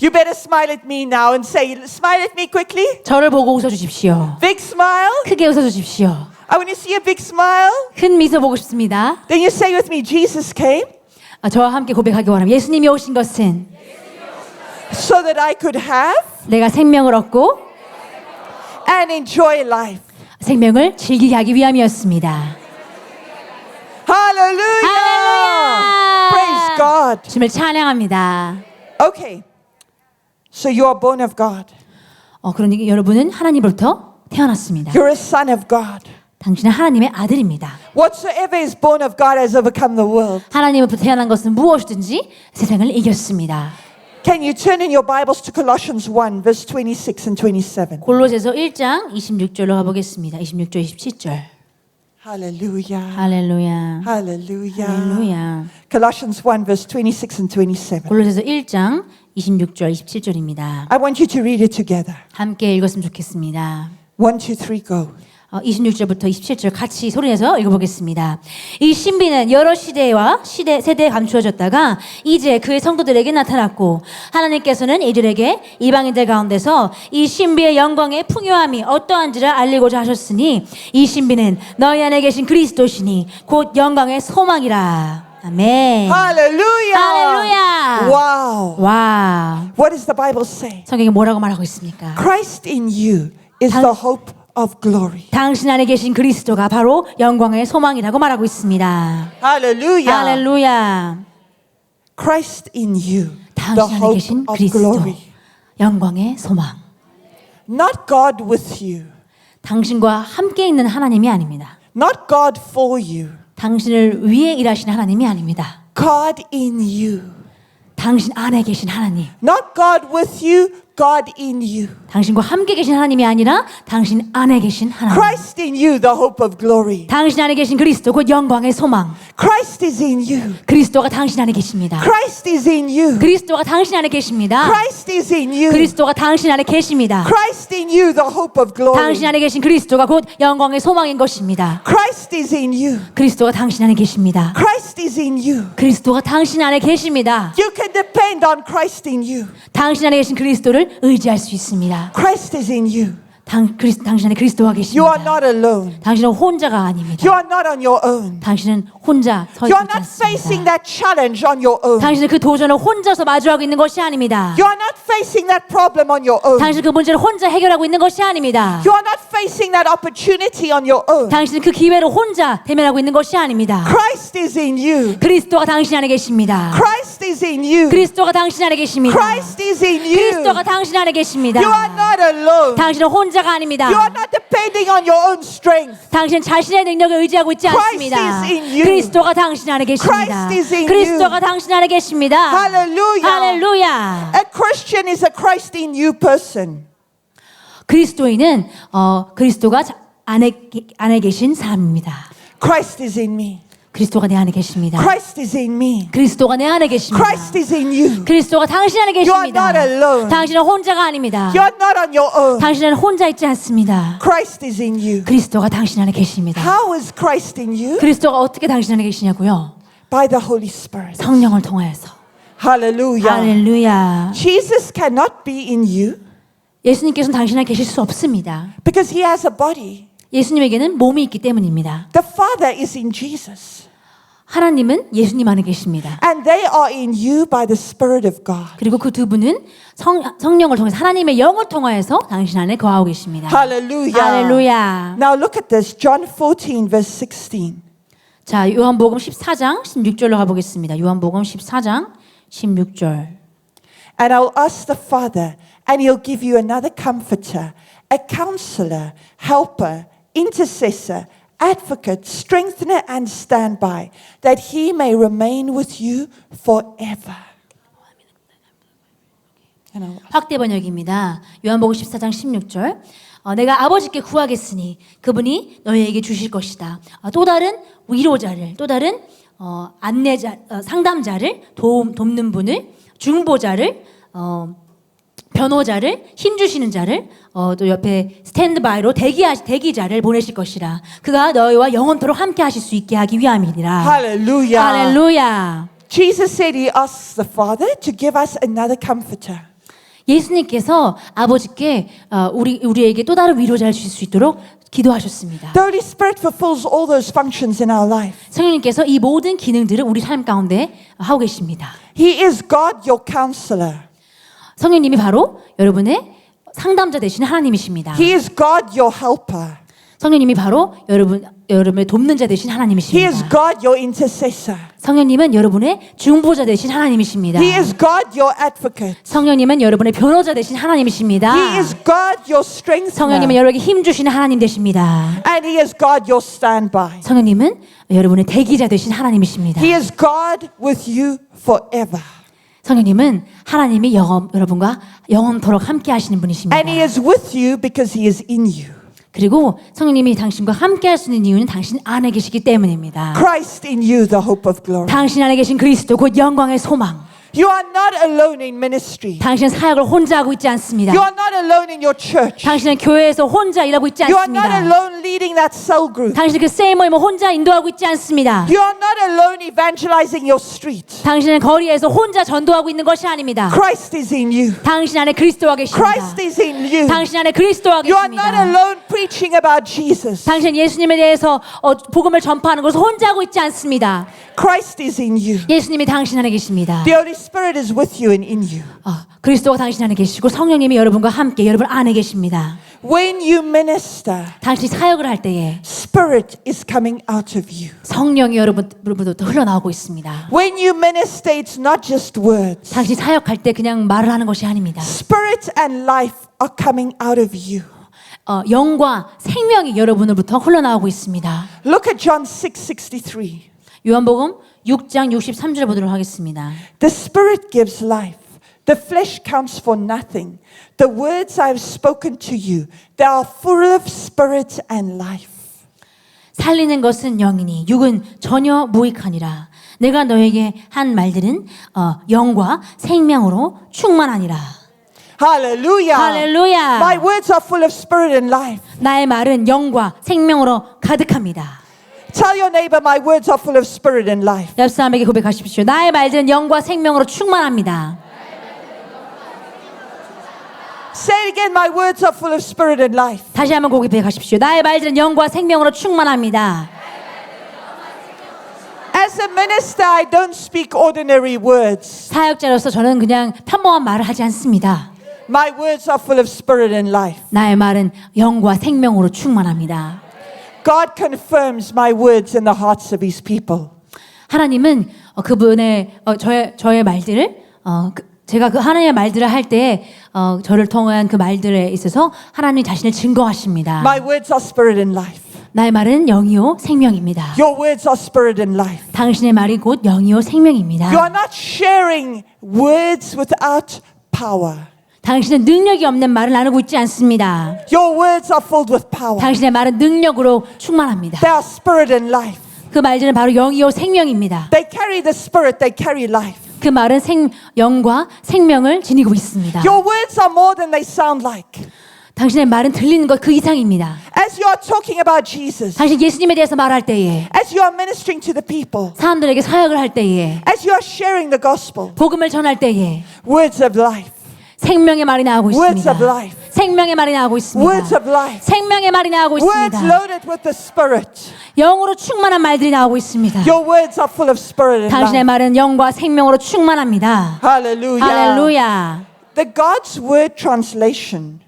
you better smile at me now and say, smile at me quickly.
저를 보고 웃어주십시오.
Big smile.
크게 웃어주십시오.
I want to see a big smile.
큰 미소 보고 싶습니다.
Then you say with me, Jesus came
저와 함께 고백하기 원합니다. 예수님이 오신 것은
so that I could have
내가 생명을 얻고
and enjoy life.
생명을 즐기게 하기 위함이었습니다.
Hallelujah.
할렐루야.
Praise God.
주님을 찬양합니다.
Okay. So you are born of God.
그러니 여러분은 하나님으로부터 태어났습니다.
You're a son of God.
당신은 하나님의 아들입니다.
Whatsoever is born of God has overcome the world.
하나님으로부터 태어난 것은 무엇이든지 세상을 이겼습니다.
Can you turn in your Bibles to Colossians 1 verse 26 and 27?
골로새서 1장 26절로 가보겠습니다. 26절 27절.
Hallelujah.
할렐루야.
Hallelujah.
할렐루야.
Colossians 1 verse 26 and 27.
골로새서 1장 26절 27절입니다.
I want you to read it together.
함께 읽었으면 좋겠습니다.
1, 2, 3, go.
26절부터 27절 같이 소리내서 읽어보겠습니다. 이 신비는 여러 세대에 감추어졌다가 이제 그의 성도들에게 나타났고 하나님께서는 이들에게 이방인들 가운데서 이 신비의 영광의 풍요함이 어떠한지를 알리고자 하셨으니 이 신비는 너희 안에 계신 그리스도시니 곧 영광의 소망이라. 아멘.
Hallelujah.
할렐루야.
Wow.
와.
What does the Bible say?
성경이 뭐라고 말하고 있습니까?
Christ in you is the hope of glory.
당신 안에 계신 그리스도가 바로 영광의 소망이라고 말하고 있습니다.
Hallelujah.
할렐루야.
Christ in you, the
당신 안에
hope
계신
of
그리스도,
glory.
영광의 소망.
Not God with you.
당신과 함께 있는 하나님이 아닙니다.
Not God for you.
당신을 위해 일하시는 하나님이 아닙니다.
God in you.
당신 안에 계신 하나님.
Not God with you, God in you.
당신과 함께 계신 하나님이 아니라 당신 안에 계신 하나님.
Christ in you, the hope of glory.
당신 안에 계신 그리스도 곧 영광의 소망.
Christ is in you.
그리스도가 당신 안에 계십니다.
Christ is in you.
그리스도가 당신 안에 계십니다.
Christ is in you.
그리스도가 당신 안에 계십니다.
Christ in you, the hope of glory.
당신 안에 계신 그리스도가 곧 영광의 소망인 것입니다.
Christ is in you.
그리스도가 당신 안에 계십니다.
Christ is in you.
그리스도가 당신 안에 계십니다.
You can depend on Christ in you.
당신 안에 계신 그리스도를 의지할 수 있습니다.
Christ is in you.
당신 안에 그리스도가
You are
계십니다.
not alone.
당신은 혼자가 아닙니다.
You are not on your own.
당신은 혼자 서
You
있지
are not facing
않습니다.
that challenge on your own.
당신은 그 도전을 혼자서 마주하고 있는 것이 아닙니다.
You are not facing that problem on your own.
당신은 그 문제를 혼자 해결하고 있는 것이 아닙니다.
You are not facing that opportunity on your own.
당신은 그 기회를 혼자 대면하고 있는 것이 아닙니다.
Christ is in you.
그리스도가 당신 안에 계십니다.
Christ is in you.
그리스도가 당신 안에 계십니다.
Christ is in you.
그리스도가 당신 안에 계십니다.
You are not alone.
당신은 혼자가 아닙니다.
You are not depending on your own strength.
당신 자신의 능력을 의지하고 있지
Christ
않습니다.
is in you.
그리스도가 당신 안에 계십니다.
Christ is in
그리스도가 당신 안에 계십니다.
Hallelujah.
할렐루야.
A Christian is a Christ in you person.
그리스도인은 그리스도가 안에 계신 사람입니다.
Christ is in me.
그리스도가 내 안에 계십니다.
Christ is in me.
그리스도가 내 안에 계십니다.
Christ is in you.
그리스도가 당신 안에
You are
계십니다.
not alone.
당신은 혼자가 아닙니다.
You are not on your own.
당신은 혼자 있지 않습니다.
Christ is in you.
그리스도가 당신 안에 계십니다.
How is Christ in you?
그리스도가 어떻게 당신 안에 계시냐고요?
By the Holy Spirit.
성령을 통하여서.
Hallelujah.
할렐루야.
Jesus cannot be in you
예수님께서는 당신 안에 계실 수 없습니다.
because he has a body.
예수님에게는 몸이 있기 때문입니다.
The Father is in Jesus.
하나님은 예수님 안에 계십니다.
And they are in you by the Spirit of God.
그리고 그 두 분은 성령을 통해서 하나님의 영을 통하여서 당신 안에 거하고 계십니다.
Hallelujah.
할렐루야.
Now look at this. John 14 verse 16.
자, 요한복음 14장 16절로 가보겠습니다. 요한복음 14장 16절.
And I'll ask the Father, and he'll give you another comforter, a counselor, helper, intercessor, advocate, strengthener, and standby, that he may remain with you forever.
확대 번역입니다. 요한복음 14장 16절. 내가 아버지께 구하겠으니 그분이 너희에게 주실 것이다. 또 다른 위로자를, 또 다른 안내자, 상담자를 돕는 분을, 중보자를, 변호자를, 힘주시는 자를, 또 옆에 스탠드바이로 대기자를 보내실 것이라. 그가 너희와 영원토록 함께 하실 수 있게 하기 위함이니라.
Hallelujah.
할렐루야.
Jesus said he asks the Father to give us another comforter.
예수님께서 아버지께 우리에게 또 다른 위로자를 주실 수 있도록 기도하셨습니다.
The Holy Spirit fulfills all those functions in our life.
성령님께서 이 모든 기능들을 우리 삶 가운데 하고 계십니다.
He is God, your counselor.
성령님이 바로 여러분의 상담자 되시는 하나님이십니다.
He is God, your helper.
성령님이 바로 여러분의 돕는 자 되신
He is
하나님이십니다.
God, your intercessor.
성령님은 여러분의 중보자 되신 하나님이십니다.
He is God, your advocate.
성령님은 여러분의 변호자 되신 하나님이십니다.
He is God, your
성령님은
strengthener.
여러분에게 힘 주시는 하나님 되십니다.
And he is God, your standby.
성령님은 여러분의 대기자 되신 하나님이십니다.
He is God with you forever.
성령님은 하나님이 여러분과 영원토록 함께 하시는 분이십니다.
And he is with you because he is in you.
그리고 성령님이 당신과 함께 할 수 있는 이유는 당신 안에 계시기 때문입니다.
Christ in you, the hope of glory.
당신 안에 계신 그리스도 곧 영광의 소망.
You are not alone in ministry.
당신은 사역을 혼자 하고 있지 않습니다.
You are not alone in your church.
당신은 교회에서 혼자 일하고 있지
You are not
않습니다.
alone leading that cell group.
당신은 그 세일 모임을 혼자 인도하고 있지 않습니다.
You are not alone evangelizing your street.
당신은 거리에서 혼자 전도하고 있는 것이 아닙니다.
Christ is in you.
당신 안에 그리스도가 계십니다.
Christ is in you.
당신 안에 그리스도가
You are not
계십니다.
alone preaching about Jesus.
당신 예수님에 대해서 복음을 전파하는 것을 혼자 하고 있지 않습니다.
Christ is in you.
예수님이 당신 안에 계십니다.
The Holy Spirit is with you and in you.
그리스도가 당신 안에 계시고 성령님이 여러분과 함께 여러분 안에 계십니다.
When you minister,
당신이 사역을 할 때에
Spirit is coming out of you.
성령이 여러분으로부터 흘러나오고 있습니다.
When you minister, it's not just words.
당신이 사역할 때 그냥 말을 하는 것이 아닙니다.
Spirit and life are coming out of you.
영과 생명이 여러분으로부터 흘러나오고 있습니다.
Look at John 6:63.
요한복음 6장 63절 보도록 하겠습니다.
The Spirit gives life. The flesh counts for nothing. The words I have spoken to you, they are full of spirit and life.
살리는 것은 영이니 육은 전혀 무익하니라. 내가 너에게 한 말들은 영과 생명으로 충만하니라.
Hallelujah.
할렐루야.
My words are full of spirit and life.
나의 말은 영과 생명으로 가득합니다.
Tell your neighbor, my words are full of spirit and life.
옆 사람에게 고백하십시오. 나의 말들은 영과 생명으로 충만합니다.
Say it again, my words are full of spirit and life.
다시 한번 고백하십시오. 나의 말들은 영과 생명으로 충만합니다.
As a minister, I don't speak ordinary words.
사역자로서 저는 그냥 평범한 말을 하지 않습니다.
My words are full of spirit and life.
나의 말은 영과 생명으로 충만합니다.
God confirms my words in the hearts of His people.
하나님은 그분의 저의 말들을 제가 그 하나님의 말들을 할 때 저를 통한 그 말들에 있어서 하나님 자신을 증거하십니다.
My words are spirit and life.
나의 말은 영이요 생명입니다.
Your words are spirit and life.
당신의 말이 곧 영이요 생명입니다.
You are not sharing words without power.
당신은 능력이 없는 말을 나누고 있지 않습니다.
Your words are filled with power.
당신의 말은 능력으로 충만합니다.
They are spirit and life.
그 말들은 바로 영이요 생명입니다.
They carry the spirit, they carry life.
그 말은 영과 생명을 지니고 있습니다.
Your words are more than they sound like.
당신의 말은 들리는 것 그 이상입니다.
As you are talking about Jesus,
당신 예수님에 대해서 말할 때에,
as you are ministering to the people,
사람들에게 사역을 할 때에,
as you are sharing the gospel,
복음을 전할 때에
words of life,
생명의 말이 나오고
words
있습니다.
of life,
생명의 말이 나오고 있습니다.
words of life,
생명의 말이 나오고
words
있습니다.
loaded with the spirit.
영으로 충만한 말들이 나오고 있습니다.
Your words are full of spirit and
당신의
life.
말은 영과 생명으로 충만합니다.
Hallelujah.
할렐루야.
The God's Word translation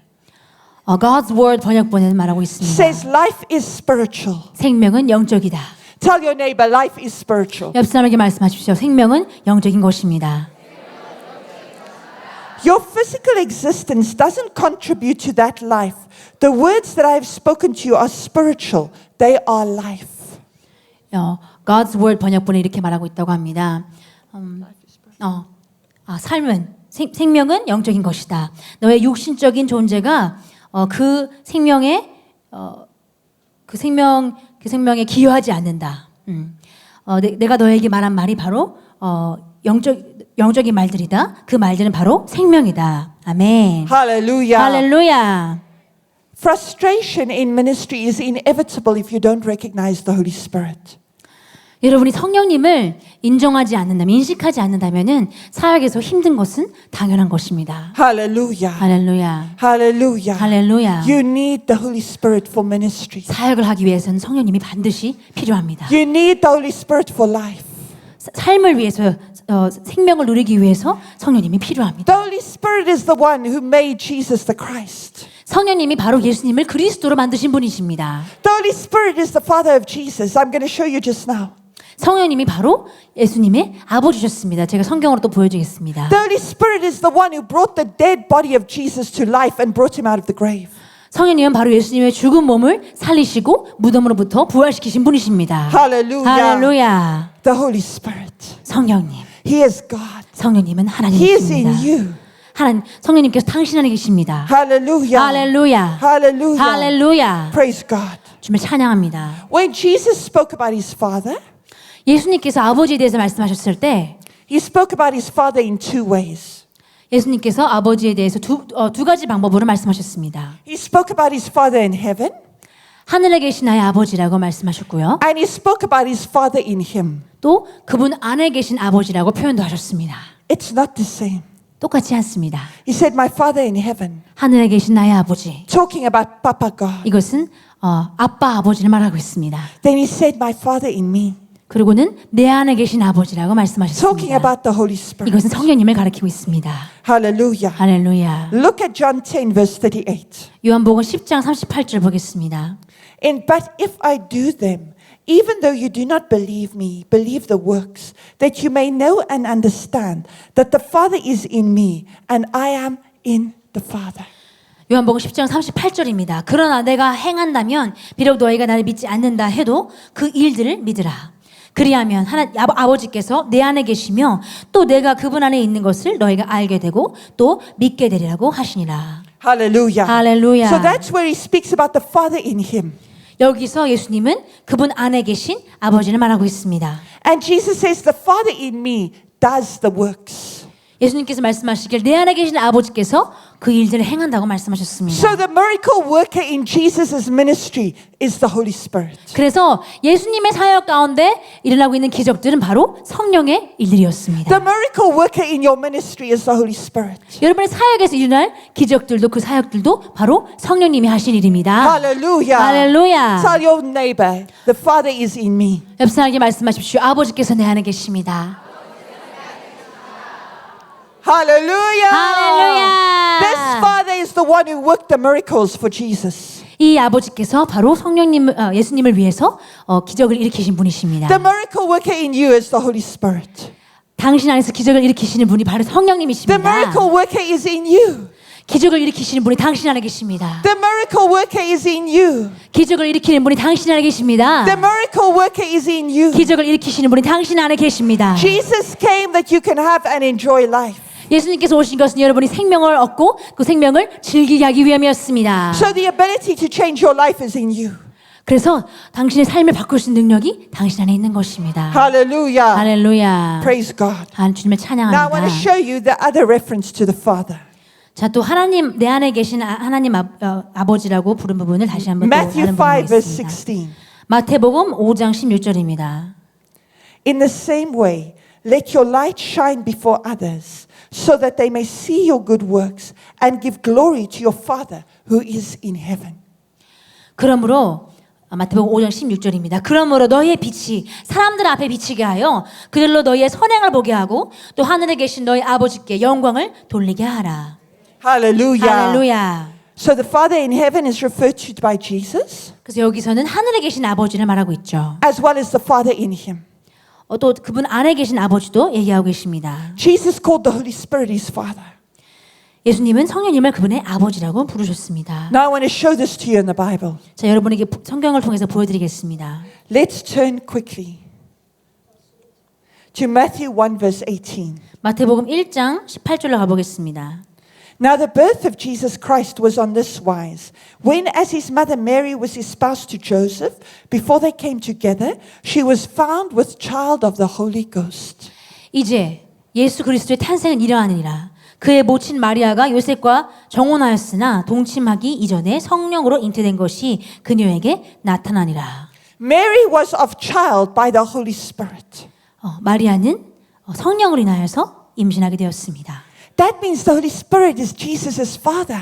God's Word 번역본에는 말하고 있습니다.
says life is spiritual.
생명은 영적이다.
Tell your neighbor, life is spiritual.
옆 사람에게 말씀하십시오. 생명은 영적인 것입니다.
Your physical existence doesn't contribute to that life. The words that I have spoken to you are spiritual. They are life.
God's Word 번역본에 이렇게 말하고 있다고 합니다. 삶은 생명은 영적인 것이다. 너의 육신적인 존재가 그 생명에 기여하지 않는다. 내가 너에게 말한 말이 바로 영적인 말들이다. 그 말들은 바로 생명이다. 아멘.
Hallelujah.
할렐루야.
Frustration in ministry is inevitable if you don't recognize the Holy Spirit.
여러분이 성령님을 인정하지 않는다면, 인식하지 않는다면은 사역에서 힘든 것은 당연한 것입니다.
Hallelujah.
할렐루야.
Hallelujah.
할렐루야.
You need the Holy Spirit for ministry.
사역을 하기 위해서는 성령님이 반드시 필요합니다.
You need the Holy Spirit for life.
삶을 위해서 생명을 누리기 위해서 성령님이 필요합니다.
The Holy Spirit is the one who made Jesus the Christ.
성령님이 바로 예수님을 그리스도로 만드신 분이십니다.
The Holy Spirit is the Father of Jesus. I'm going to show you just now.
성령님이 바로 예수님의 아버지셨습니다. 제가 성경으로 또 보여주겠습니다.
The Holy Spirit is the one who brought the dead body of Jesus to life and brought him out of the grave.
성령님은 바로 예수님의 죽은 몸을 살리시고 무덤으로부터 부활시키신 분이십니다.
Hallelujah.
할렐루야.
The Holy Spirit.
성령님.
He is God.
성령님은
He is in
하나님이십니다.
you.
성령님께서 당신 안에 계십니다.
Hallelujah.
할렐루야.
Hallelujah.
할렐루야.
Praise God.
주님을 찬양합니다.
When Jesus spoke about his Father,
예수님께서 아버지에 대해서 말씀하셨을 때
He spoke about his Father in two ways.
예수님께서 아버지에 대해서 두 가지 방법으로 말씀하셨습니다.
He spoke about his Father in heaven,
하늘에 계신 나의 아버지라고 말씀하셨고요.
and he spoke about his Father in him.
또 그분 안에 계신 아버지라고 표현도 하셨습니다.
It's not the same.
똑같지 않습니다.
He said, my Father in heaven,
하늘에 계신 나의 아버지.
talking about Papa God.
이것은 아빠 아버지를 말하고 있습니다.
Then he said, my Father in me,
그리고는 내 안에 계신 아버지라고
talking
말씀하셨습니다.
about the Holy Spirit.
이것은 성령님을 가리키고 있습니다.
Hallelujah.
할렐루야.
Look at John 10, verse 38.
요한복음 10장 38절 보겠습니다.
And but if I do them, even though you do not believe me, believe the works, that you may know and understand that the Father is in me and I am in the Father.
요한복음 10장 38절입니다. 그러나 내가 행한다면 비록 너희가 나를 믿지 않는다 해도 그 일들을 믿으라. 그리하면 아버지께서 내 안에 계시며 또 내가 그분 안에 있는 것을 너희가 알게 되고 또 믿게 되리라고 하시니라.
Hallelujah.
Hallelujah.
So that's where he speaks about the Father in him.
여기서 예수님은 그분 안에 계신 아버지를 말하고 있습니다.
And Jesus says, the Father in me does the works.
예수님께서 말씀하시길 내 안에 계신 아버지께서 그 일들을 행한다고 말씀하셨습니다.
So the miracle worker in Jesus' ministry is the Holy Spirit.
그래서 예수님의 사역 가운데 일어나고 있는 기적들은 바로 성령의 일들이었습니다.
The miracle worker in your ministry is the Holy Spirit.
여러분의 사역에서 일어날 기적들도 그 사역들도 바로 성령님이 하신 일입니다.
Hallelujah.
할렐루야.
Tell your neighbor, the Father is in me.
옆 사람에게 말씀하십시오. 아버지께서 내 안에 계십니다.
Hallelujah.
할렐루야.
This Father is the one who worked the miracles for Jesus.
이 아버지께서 바로 예수님을 위해서 기적을 일으키신 분이십니다.
The miracle worker in you is the Holy Spirit.
당신 안에서 기적을 일으키시는 분이 바로
The
성령님이십니다.
miracle worker is in you.
기적을 일으키시는 분이 당신 안에 계십니다.
The miracle worker is in you.
기적을 일으키는 분이 당신 안에 계십니다.
The miracle worker is in you.
기적을 일으키시는 분이 당신 안에 계십니다.
Jesus came that you can have and enjoy life.
예수님께서 오신 것은 여러분이 생명을 얻고 그 생명을 즐기게 하기 위함이었습니다.
So the ability to change your life is in you.
그래서 당신의 삶을 바꿀 수 있는 능력이 당신 안에 있는 것입니다.
Hallelujah.
할렐루야.
Praise God.
주님을
Now I want to
찬양합니다.
show you the other reference to the Father.
자, 또 하나님 내 안에 계신 하나님 아버지라고 부른 부분을 다시 한번 또
Matthew
다른
5
부분에
verse
있습니다.
16.
마태복음 5장 16절입니다.
In the same way, let your light shine before others, so that they may see your good works and give glory to your Father who is in heaven.
그러므로 마태복음 5장 16절입니다. 그러므로 너희의 빛이 사람들 앞에 비치게 하여 그들로 너희의 선행을 보게 하고 또 하늘에 계신 너희 아버지께 영광을 돌리게 하라.
Hallelujah.
할렐루야.
So the Father in heaven is referred to by Jesus,
그래서 여기서는 하늘에 계신 아버지를 말하고 있죠.
as well as the Father in him.
또 그분 안에 계신 아버지도 얘기하고 계십니다.
Jesus called the Holy Spirit his Father.
예수님은 성령님을 그분의 아버지라고 부르셨습니다.
Now I want to show this to you in the Bible.
자, 여러분에게 성경을 통해서 보여드리겠습니다.
Let's turn quickly to Matthew 1 verse 18.
마태복음 1장 18절로 가보겠습니다.
Now the birth of Jesus Christ was on this wise. When as his mother Mary was espoused to Joseph, before they came together, she was found with child of the Holy Ghost.
이제 예수 그리스도의 탄생은 이러하니라. 그의 모친 마리아가 요셉과 정혼하였으나 동침하기 이전에 성령으로 잉태된 것이 그녀에게 나타나니라.
Mary was of child by the Holy Spirit.
마리아는 성령으로 인하여서 임신하게 되었습니다.
That means the Holy Spirit is Jesus' Father.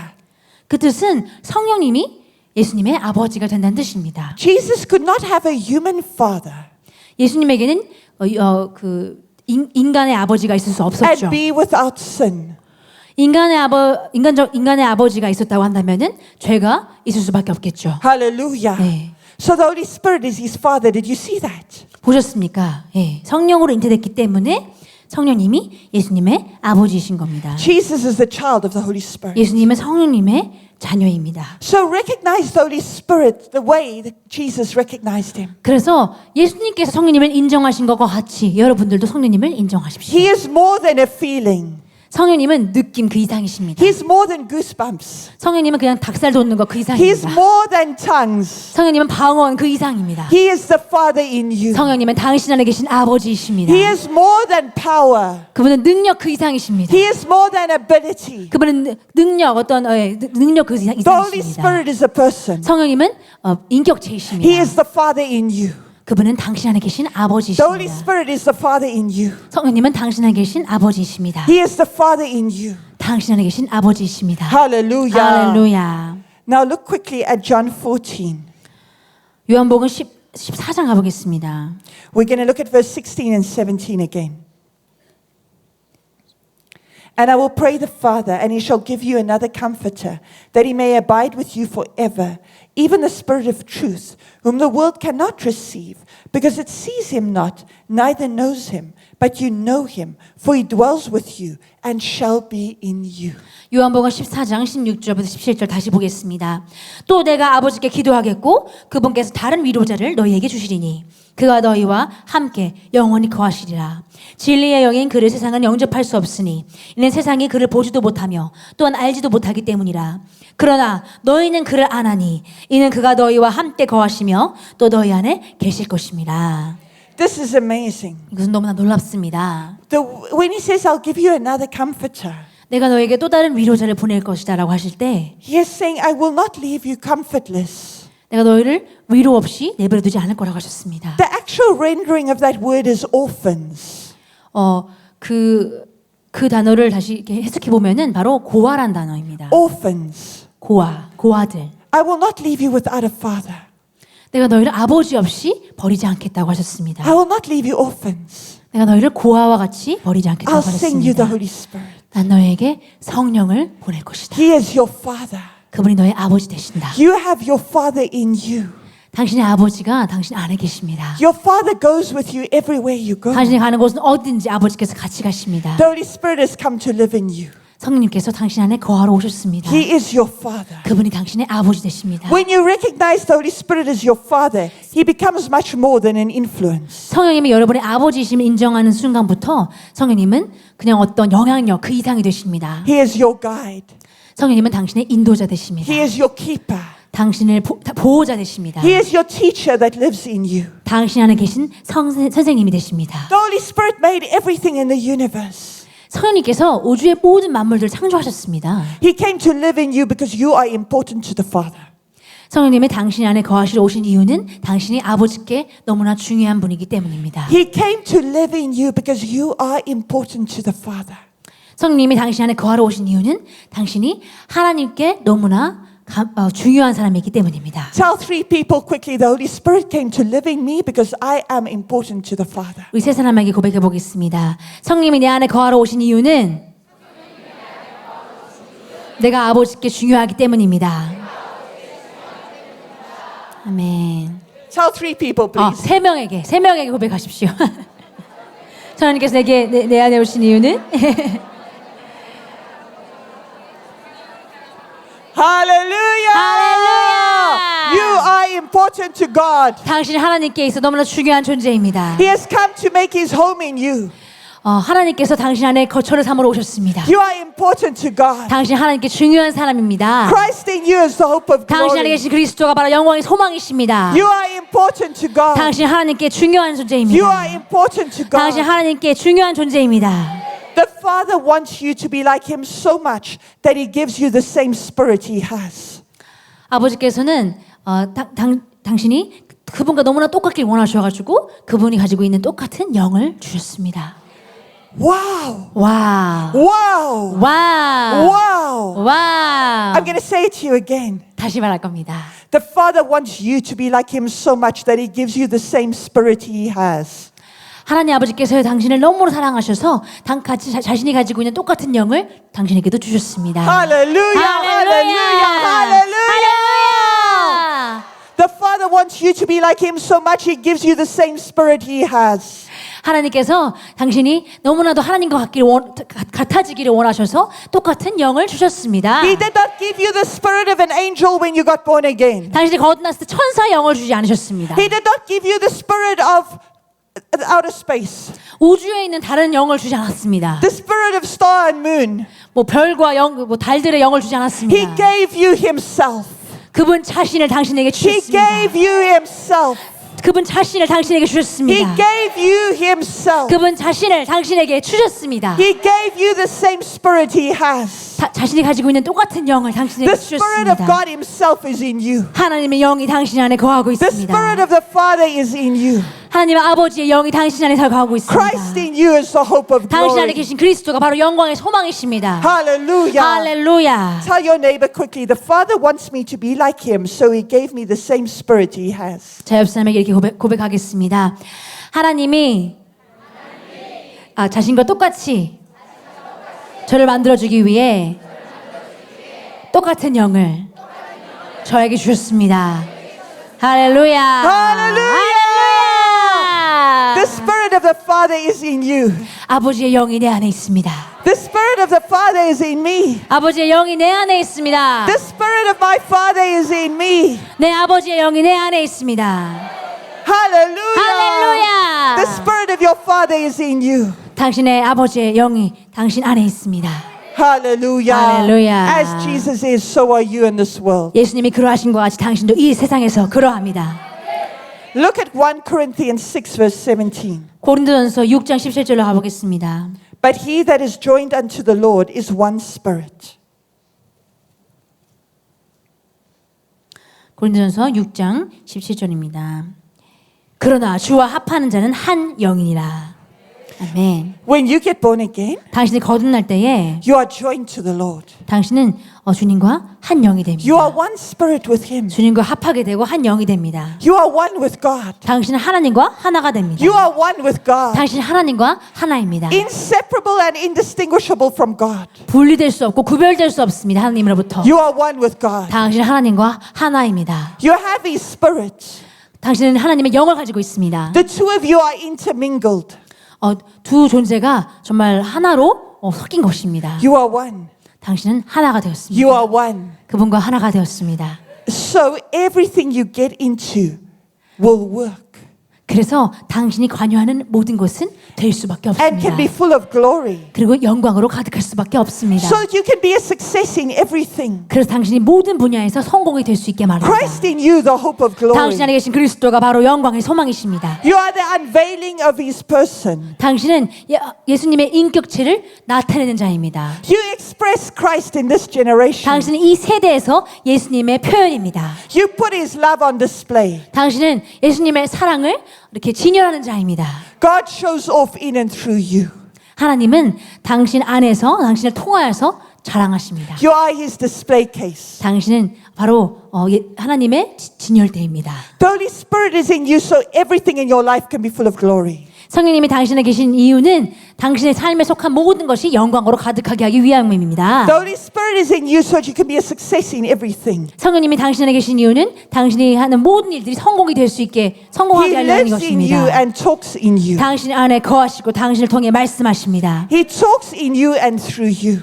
그 뜻은 성령님이 예수님의 아버지가 된다는 뜻입니다.
Jesus could not have a human father
예수님에게는 인간의 아버지가 있을 수 없었죠.
and be without sin.
인간의 아버지가 있었다고 한다면은 죄가 있을 수밖에 없겠죠.
Hallelujah.
네.
So the Holy Spirit is his Father. Did you see that?
보셨습니까? 예. 성령으로 잉태됐기 때문에 성령님이 예수님의 아버지이신 겁니다.
Jesus is the child of the Holy Spirit.
예수님은 성령님의 자녀입니다.
So recognize the Holy Spirit the way that Jesus recognized him.
그래서 예수님께서 성령님을 인정하신 것과 같이 여러분들도 성령님을 인정하십시오.
He is more than a feeling.
성령님은 느낌 그 이상이십니다.
He's more than goosebumps.
성령님은 그냥 닭살 돋는 거 그
He's
이상입니다.
more than tongues.
성령님은 방언 그 이상입니다.
He is the Father in you.
성령님은 당신 안에 계신 아버지이십니다.
He is more than power.
그분은 능력 그 이상이십니다.
He is more than ability.
그분은 능력 어떤 능력 그
The Holy
이상이십니다.
Spirit is a person.
성령님은
He
인격체이십니다.
is the Father in you.
그분은 당신 안에 계신
The Holy
아버지이십니다.
Spirit is the Father in you.
성령님은 당신 안에 계신 아버지이십니다.
He is the Father in you.
당신 안에 계신 아버지이십니다.
Hallelujah.
할렐루야.
Now look quickly at John 14.
요한복음 14장 가보겠습니다.
We're going to look at verse 16 and 17 again. And I will pray the Father, and he shall give you another comforter, that he may abide with you forever, even the Spirit of truth, whom the world cannot receive, because it sees him not, neither knows him. But you know him, for he dwells with you and shall be in you.
요한복음 14장 16절부터 17절 다시 보겠습니다. 또 내가 아버지께 기도하겠고 그분께서 다른 위로자를 너희에게 주시리니 그가 너희와 함께 영원히 거하시리라. 진리의 영인 그를 세상은 영접할 수 없으니 이는 세상이 그를 보지도 못하며 또한 알지도 못하기 때문이라. 그러나 너희는 그를 아나니 이는 그가 너희와 함께 거하시며 또 너희 안에 계실 것입니다.
This is amazing.
이것은 너무나 놀랍습니다.
When he says, I'll give you another comforter,
내가 너에게 또 다른 위로자를 보낼 것이다 라고 하실 때
he is saying, I will not leave you comfortless.
내가 너희를 위로 없이 내버려 두지 않을 거라고 하셨습니다.
The actual rendering of that word is orphans.
그 단어를 다시 이렇게 해석해 보면은 바로 고아란 단어입니다.
Orphans.
고아들.
I will not leave you without a father.
내가 너희를 아버지 없이 버리지 않겠다고 하셨습니다.
I will not leave you orphans.
내가 너희를 고아와 같이 버리지 않겠다고
I'll send you the
하셨습니다.
Holy Spirit.
난 너에게 성령을 보낼 것이다.
He is your father.
그분이 너의 아버지 되신다.
You have your father in you.
당신의 아버지가 당신 안에 계십니다.
Your father goes with you everywhere you go.
당신이 가는 곳은 어딘지 아버지께서 같이 가십니다.
The Holy Spirit has come to live in you.
성령님께서 당신 안에 거하러 오셨습니다.
He is your father.
그분이 당신의 아버지 되십니다.
When you recognize the Holy Spirit as your father, he becomes much more than an influence.
성령님이 여러분의 아버지이심을 인정하는 순간부터 성령님은 그냥 어떤 영향력 그 이상이 되십니다.
He is your guide.
성령님은 당신의 인도자 되십니다.
He is your keeper.
당신을 보호자 되십니다.
He is your teacher that lives in you.
당신 안에 계신 선생님이 되십니다.
The Holy Spirit made everything in the universe.
성령님께서 우주의 모든 만물들을 창조하셨습니다.
He came to live in you because you are important to the Father.
성령님이 당신 안에 거하시러 오신 이유는 당신이 아버지께 너무나 중요한 분이기 때문입니다.
He came to live in you because you are important to the Father.
성령님이 당신 안에 거하러 오신 이유는 당신이 하나님께 너무나 중요한 사람이기 때문입니다.
Tell three people quickly, the Holy Spirit came to live in me because I am important to the Father.
우리 세 사람에게 고백해 보겠습니다. 성령님이 내 안에 거하러 오신 이유는 내가 아버지께 중요하기 때문입니다. 아멘.
Tell three people, please.
세 명에게 고백하십시오. 하나님께서 내 안에 오신 이유는
Hallelujah!
Hallelujah!
You are important to God.
당신이 하나님께 있어 너무나 중요한 존재입니다.
He has come to make his home in you.
하나님께서 당신 안에 거처를 삼으러 오셨습니다.
You are important to God.
당신 하나님께 중요한 사람입니다.
Christ in you is the hope of
당신 안에
glory.
계신 그리스도가 바로 영광의 소망이십니다.
You are important to God.
당신 하나님께 중요한
You
존재입니다.
are important to
당신
God.
하나님께 중요한 존재입니다.
The Father wants you to be like him so much that he gives you the same spirit he has.
아버지께서는 당신이 그분과 너무나 똑같길 원하셔가지고 그분이 가지고 있는 똑같은 영을 주셨습니다.
Wow!
와,
Wow!
와,
Wow!
와.
I'm going to say it to you again.
다시 말할 겁니다.
The Father wants you to be like him so much that he gives you the same spirit he has.
하나님 아버지께서 당신을 너무나 사랑하셔서 자신이 가지고 있는 똑같은 영을 당신에게도 주셨습니다.
Hallelujah! Hallelujah! Hallelujah! The Father wants you to be like him so much he gives you the same spirit he has.
하나님께서 당신이 너무나도 하나님과 같아지기를 원하셔서 똑같은 영을 주셨습니다.
He did not give you the spirit of an angel when you got born again.
당신이 거듭났을 때 천사 영을 주지 않으셨습니다.
He did not give you the spirit of outer space.
우주에 있는 다른 영을 주지 않았습니다.
The spirit of star and moon.
뭐 별과 뭐 달들의 영을 주지
He
않았습니다.
gave you himself.
그분 자신을 당신에게
He
주셨습니다.
gave you himself.
그분 자신을 당신에게
He
주셨습니다.
gave you himself.
그분 자신을 당신에게 주셨습니다.
He gave you the same spirit he has.
자신이 가지고 있는 똑같은 영을 당신에게
The spirit of
주셨습니다.
God himself is in you.
하나님의 영이 당신 안에 거하고
The spirit
있습니다.
of the Father is in you.
하나님의 아버지의 영이 당신 안에 거하고
Christ
있습니다.
in you is the hope of
당신 안에
glory.
계신 그리스도가 바로 영광의 소망이십니다.
Hallelujah.
할렐루야.
Tell your neighbor quickly, the Father wants me to be like him, so he gave me the same spirit he has.
자, 옆 사람에게 이렇게 고백하겠습니다. 하나님이 자신과 똑같이 저를 만들어주기 위해 똑같은 영을 저에게 주셨습니다. 할렐루야.
Hallelujah. The spirit of the Father is in you.
아버지의 영이 내 안에 있습니다.
The spirit of the Father is in me.
아버지의 영이 내 안에 있습니다.
The spirit of my Father is in me.
내 아버지의 영이 내 안에 있습니다.
Hallelujah.
할렐루야.
The spirit of your Father is in you.
당신의 아버지의 영이 당신 안에 있습니다.
Hallelujah.
Hallelujah.
As Jesus is, so are you in this world.
예수님이 그러하신 것 같이 당신도 이 세상에서 그러합니다.
Look at 1 Corinthians 6 verse 17.
고린도전서 6장 17절로 가보겠습니다.
But he that is joined unto the Lord is one spirit.
고린도전서 6장 17절입니다. 그러나 주와 합하는 자는 한 영이니라. 아멘.
When you get born again,
당신이 거듭날 때에
you are joined to the Lord.
당신은 주님과 한 영이
You
됩니다.
are one spirit with him.
주님과 합하게 되고 한 영이 됩니다.
You are one with God.
당신은 하나님과 하나가 됩니다.
You are one with God.
당신은 하나님과 하나입니다.
Inseparable and indistinguishable from God.
분리될 수 없고 구별될 수 없습니다. 하나님으로부터.
You are one with God.
당신은 하나님과 하나입니다.
You have his spirit.
당신은 하나님의 영을 가지고 있습니다.
The two of you are intermingled.
두 존재가 정말 하나로 섞인 것입니다.
You are one.
당신은 하나가 되었습니다.
You are one.
그분과 하나가 되었습니다.
So everything you get into will work
그래서 당신이 관여하는 모든 것은 될 수밖에
and can
없습니다.
be full of glory.
그리고 영광으로 가득할 수밖에 없습니다.
So that you can be a success in everything.
그래서 당신이 모든 분야에서 성공이 될 수 있게 말합니다.
Christ in you, the hope of glory.
당신 안에 계신 그리스도가 바로 영광의 소망이십니다.
You are the unveiling of his person.
당신은 예수님의 인격체를 나타내는 자입니다.
You express Christ in this generation.
당신은 이 세대에서 예수님의 표현입니다.
You put his love on display.
당신은 예수님의 사랑을 이렇게 진열하는 자입니다.
God shows off in and through you.
하나님은 당신 안에서 당신을 통하여서 자랑하십니다.
You are his display case.
당신은 바로 하나님의 진열대입니다.
The Holy Spirit is in you, so everything in your life can be full of glory.
성령님이 당신에 계신 이유는 당신의 삶에 속한 모든 것이 영광으로 가득하게 하기 위함입니다.
The Holy Spirit is in you, so that you can be a success in everything.
성령님이 당신에 계신 이유는 당신이 하는 모든 일들이 성공이 될 수 있게 성공하게
He
하려는
lives in you
것입니다.
and talks in you.
당신 안에 거하시고 당신을 통해 말씀하십니다.
He talks in you and through you.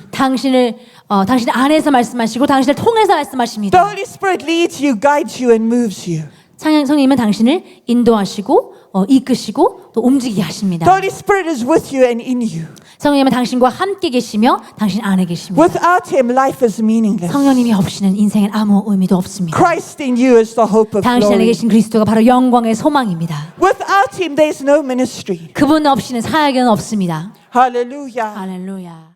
당신 안에서 말씀하시고 당신을 통해서
The
말씀하십니다.
Holy Spirit leads you, guides you, and moves you.
성령님은 당신을 인도하시고 이끄시고 또 움직이게 하십니다.
The Holy Spirit is with you and in you.
성령님은 당신과 함께 계시며 당신 안에 계십니다.
Without him, life is meaningless.
성령님이 없이는 인생엔 아무 의미도 없습니다.
Christ in you is the hope of
당신 안에
glory.
계신 그리스도가 바로 영광의 소망입니다.
Without him, there's no ministry.
그분 없이는 사역은 없습니다.
Hallelujah.
할렐루야.